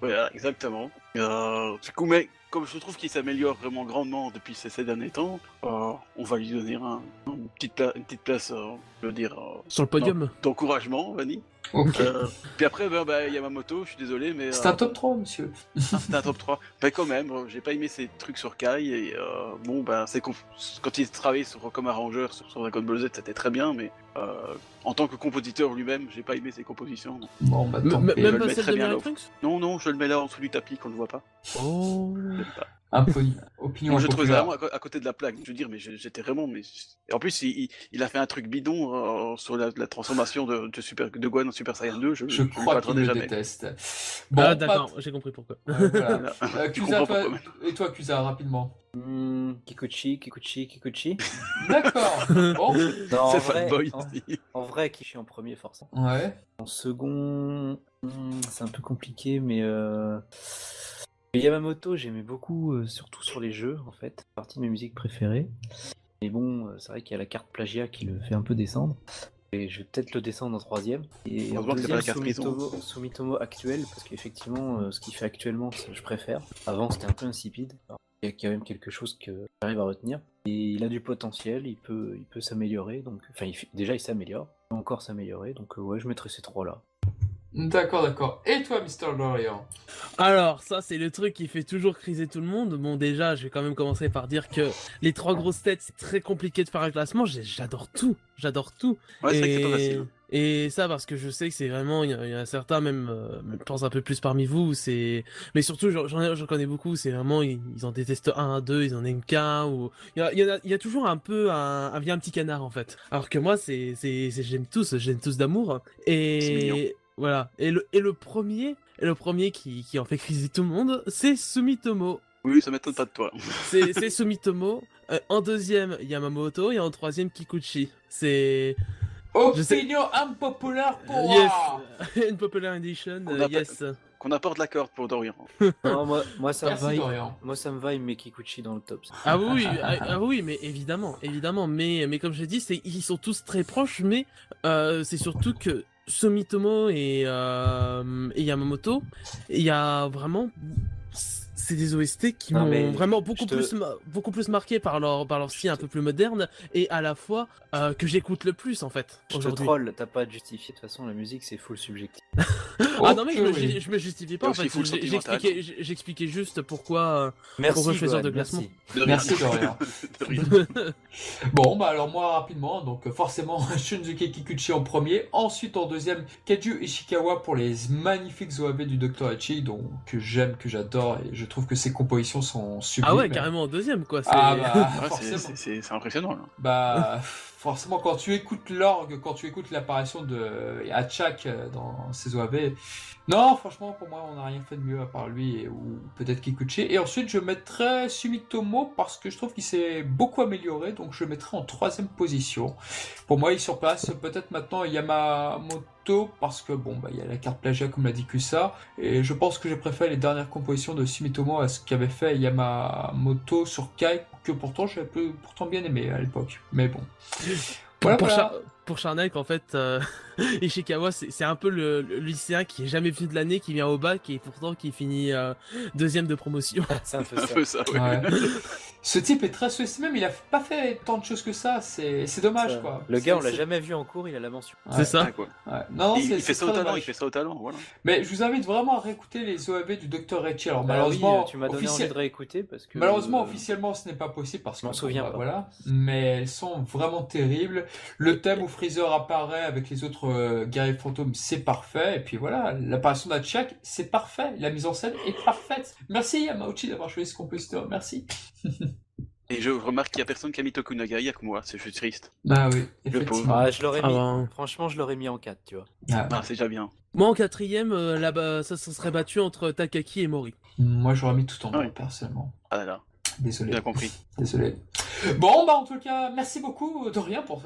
Voilà, exactement. Du coup, mais comme je trouve qu'il s'améliore vraiment grandement depuis ces derniers temps, on va lui donner une petite place, je veux dire, Sur le podium. d'encouragement, Vanny. Ok. Puis après, Yamamoto, je suis désolé, mais. C'est un top 3, monsieur. C'était un top 3. Quand même, j'ai pas aimé ces trucs sur Kai, et quand il travaillait comme arrangeur sur Dragon Ball Z, c'était très bien, mais en tant que compositeur lui-même, j'ai pas aimé ses compositions. Non, Bon, bah, tant pis. je Même le pas mets celle très de bien Mary là. Trunks. Non, je le mets là en dessous du tapis qu'on ne voit pas. Oh. Un peu opinion Moi, je trouvais impopulaire. vraiment à côté de la plaque. Je veux dire, mais j'étais vraiment. Et en plus, il a fait un truc bidon sur la transformation de Gohan en Super Saiyan 2. Je Je ne crois qu'il m'attendais le jamais. déteste. Ah Bon, d'accord, j'ai compris pourquoi. voilà. Tu Kusa, comprends toi, pourquoi et toi, Kusa, rapidement. Kikuchi. D'accord. Bon. Non, en C'est vrai, fanboy en, aussi. en vrai, Kishi en premier, forcément. Ouais. En second, c'est un peu compliqué, mais Yamamoto, j'aimais beaucoup, surtout sur les jeux, en fait. C'est partie de mes musiques préférées. Mais bon, c'est vrai qu'il y a la carte plagiat qui le fait un peu descendre. Et je vais peut-être le descendre en troisième. Et en Heureusement que c'est pas deuxième, la carte prison. Sumitomo actuel, parce qu'effectivement, ce qu'il fait actuellement, je préfère. Avant, c'était un peu insipide. Alors, il y a quand même quelque chose que j'arrive à retenir. Et il a du potentiel, il peut s'améliorer. Donc, enfin, déjà, il s'améliore. Il peut encore s'améliorer. Donc, ouais, je mettrai ces trois-là. D'accord. Et toi, Mr. Dorian? Alors, ça, c'est le truc qui fait toujours criser tout le monde. Bon, déjà, je vais quand même commencer par dire que les trois grosses têtes, c'est très compliqué de faire un classement. J'adore tout. Ouais, c'est vrai que c'est pas facile. Et ça, parce que je sais que c'est vraiment, il y a certains, même, je pense un peu plus parmi vous, mais surtout, j'en connais beaucoup, c'est vraiment, ils en détestent un, deux, ils en aiment qu'un, ou, il y a toujours un peu un vilain petit canard, en fait. Alors que moi, j'aime tous d'amour. C'est mignon. Et voilà. Et le premier qui en fait criser tout le monde, c'est Sumitomo. Oui, ça m'étonne pas de toi. C'est Sumitomo. En deuxième, Yamamoto. Et en troisième, Kikuchi. C'est... Opinion impopulaire pour Yes. moi. Une popular edition. On a Yes. Qu'on apporte la corde pour Dorian. Non, moi, ça me Merci, va. Dorian. Moi, ça me va, il met Kikuchi dans le top. Ah oui, mais évidemment. Mais comme je l'ai dit, ils sont tous très proches, mais c'est surtout que Sumitomo et Yamamoto, il y a vraiment... C'est des OST qui Non, mais m'ont vraiment beaucoup je plus marqué par leur style un peu plus moderne et à la fois que j'écoute le plus en fait Je te aujourd'hui. troll, t'as pas à te justifier. De toute façon, la musique, c'est full subjectif. Ah non mais Oui. je me justifie Et pas en aussi fait. full sentimental. J'expliquais juste pourquoi Merci, choisir Gohan, de classement. merci. Merci, Dorian. De rien. Bon, bah alors moi rapidement, donc forcément Shunsuke Kikuchi en premier, ensuite en deuxième Keiju Ishikawa pour les magnifiques OAV du Dr. Hachi, donc que j'aime, que j'adore et je trouve que ses compositions sont sublimes. Ah ouais, carrément en deuxième, quoi. Ah bah, Ouais, forcément. c'est impressionnant. Là. Bah, forcément, quand tu écoutes l'orgue, quand tu écoutes l'apparition de Hatchak dans ses OAV, non, franchement, pour moi, on n'a rien fait de mieux à part lui ou peut-être Kikuchi. Et ensuite, je mettrais Sumitomo parce que je trouve qu'il s'est beaucoup amélioré, donc je le mettrais en 3e position. Pour moi, il surpasse peut-être maintenant Yamamoto parce que bon, bah, il y a la carte plagiat comme l'a dit Kusa, et je pense que j'ai préféré les dernières compositions de Sumitomo à ce qu'avait fait Yamamoto sur Kai, que pourtant j'avais pourtant bien aimé à l'époque. Mais bon. Voilà, voilà. Pour Charnek, en fait, Ishikawa, c'est un peu le lycéen qui est jamais venu de l'année, qui vient au bac et pourtant qui finit deuxième de promotion. C'est un peu Un ça. peu ça, ouais. Ouais. Ce type est très sous-estimé, mais il a pas fait tant de choses que ça. C'est dommage, Ça. quoi. Le gars, on l'a C'est- jamais vu en cours, il a la mention. Ouais. C'est ça. Ouais, quoi. Ouais. Non, Il c'est fait ça au très talent, dommage. il fait ça au talent, voilà. Mais je vous invite vraiment à réécouter les OAV du Dr. Rechi. Alors Bah malheureusement, oui, tu m'as donné envie de réécouter parce que. malheureusement, officiellement, ce n'est pas possible parce je m'en que souviens bah, pas. voilà. Mais elles sont vraiment terribles. Le thème où Freezer apparaît avec les autres guerriers fantômes, c'est parfait. Et puis voilà, l'apparition d'Hatchak, c'est parfait. La mise en scène est parfaite. Merci Yamauchi d'avoir choisi ce compositeur. Merci. Et je remarque qu'il y a personne qui a mis Tokunaga que moi, je suis triste. Bah oui, Le effectivement. Ah, je l'aurais Ah mis. ben. Franchement, je l'aurais mis en 4, tu vois. Ah. Ah, c'est déjà bien. Moi, en 4ème, là-bas, ça se serait battu entre Takaki et Mori. Moi, j'aurais mis tout en Ouais. bas, personnellement. Ah là là, Désolé. bien compris. Désolé. Bon, bah en tout cas, merci beaucoup Dorian pour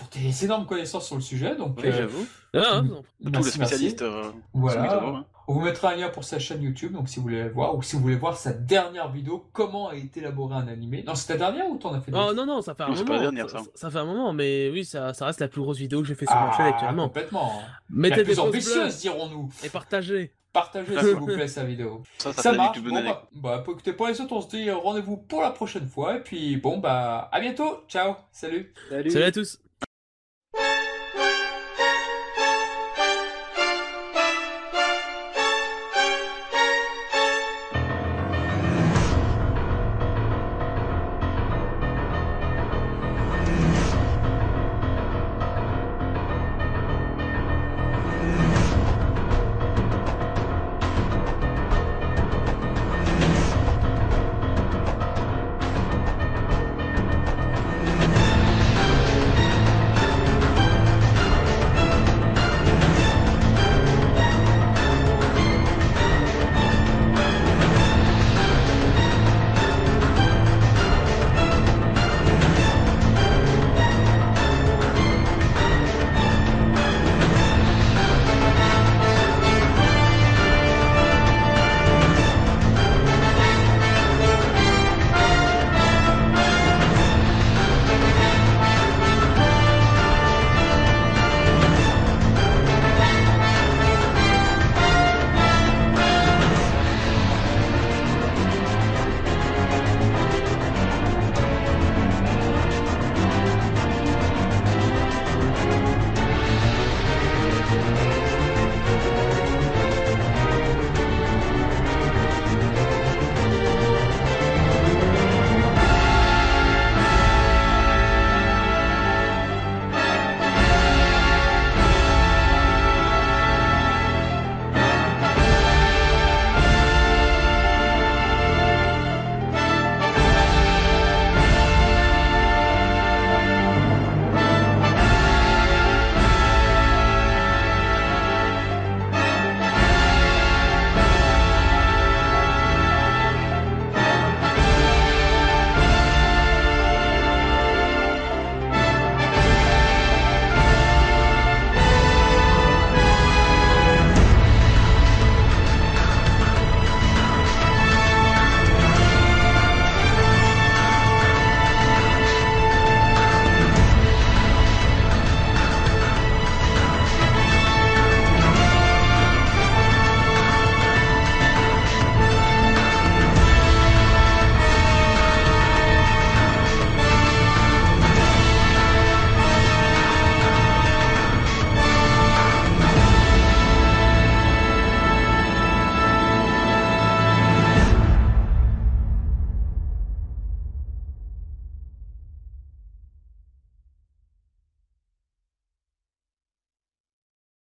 tes énormes connaissances sur le sujet. Donc, Oui, j'avoue. Ah, Mm. non. Tous les merci, spécialistes merci. sont mis Voilà. devant, hein. On vous mettra un lien pour sa chaîne YouTube, donc si vous voulez la voir, ou si vous voulez voir sa dernière vidéo, comment a été élaboré un animé. Non, c'est ta dernière ou t'en as fait Oh d'autres? non, non, ça fait un Non, c'est moment. pas la dernière, ça. Ça fait un moment, mais oui, ça reste la plus grosse vidéo que j'ai fait sur ma chaîne actuellement. Complètement. Mettez La des plus pouces ambitieuse, bleus dirons-nous. et partagez. Partagez s'il vous plaît sa vidéo. Ça Ça fait marche. YouTube Bon, donné. bah, écoutez, pour les autres, on se dit rendez-vous pour la prochaine fois. Et puis, bon, bah, à bientôt. Ciao. Salut. Salut. Salut à tous.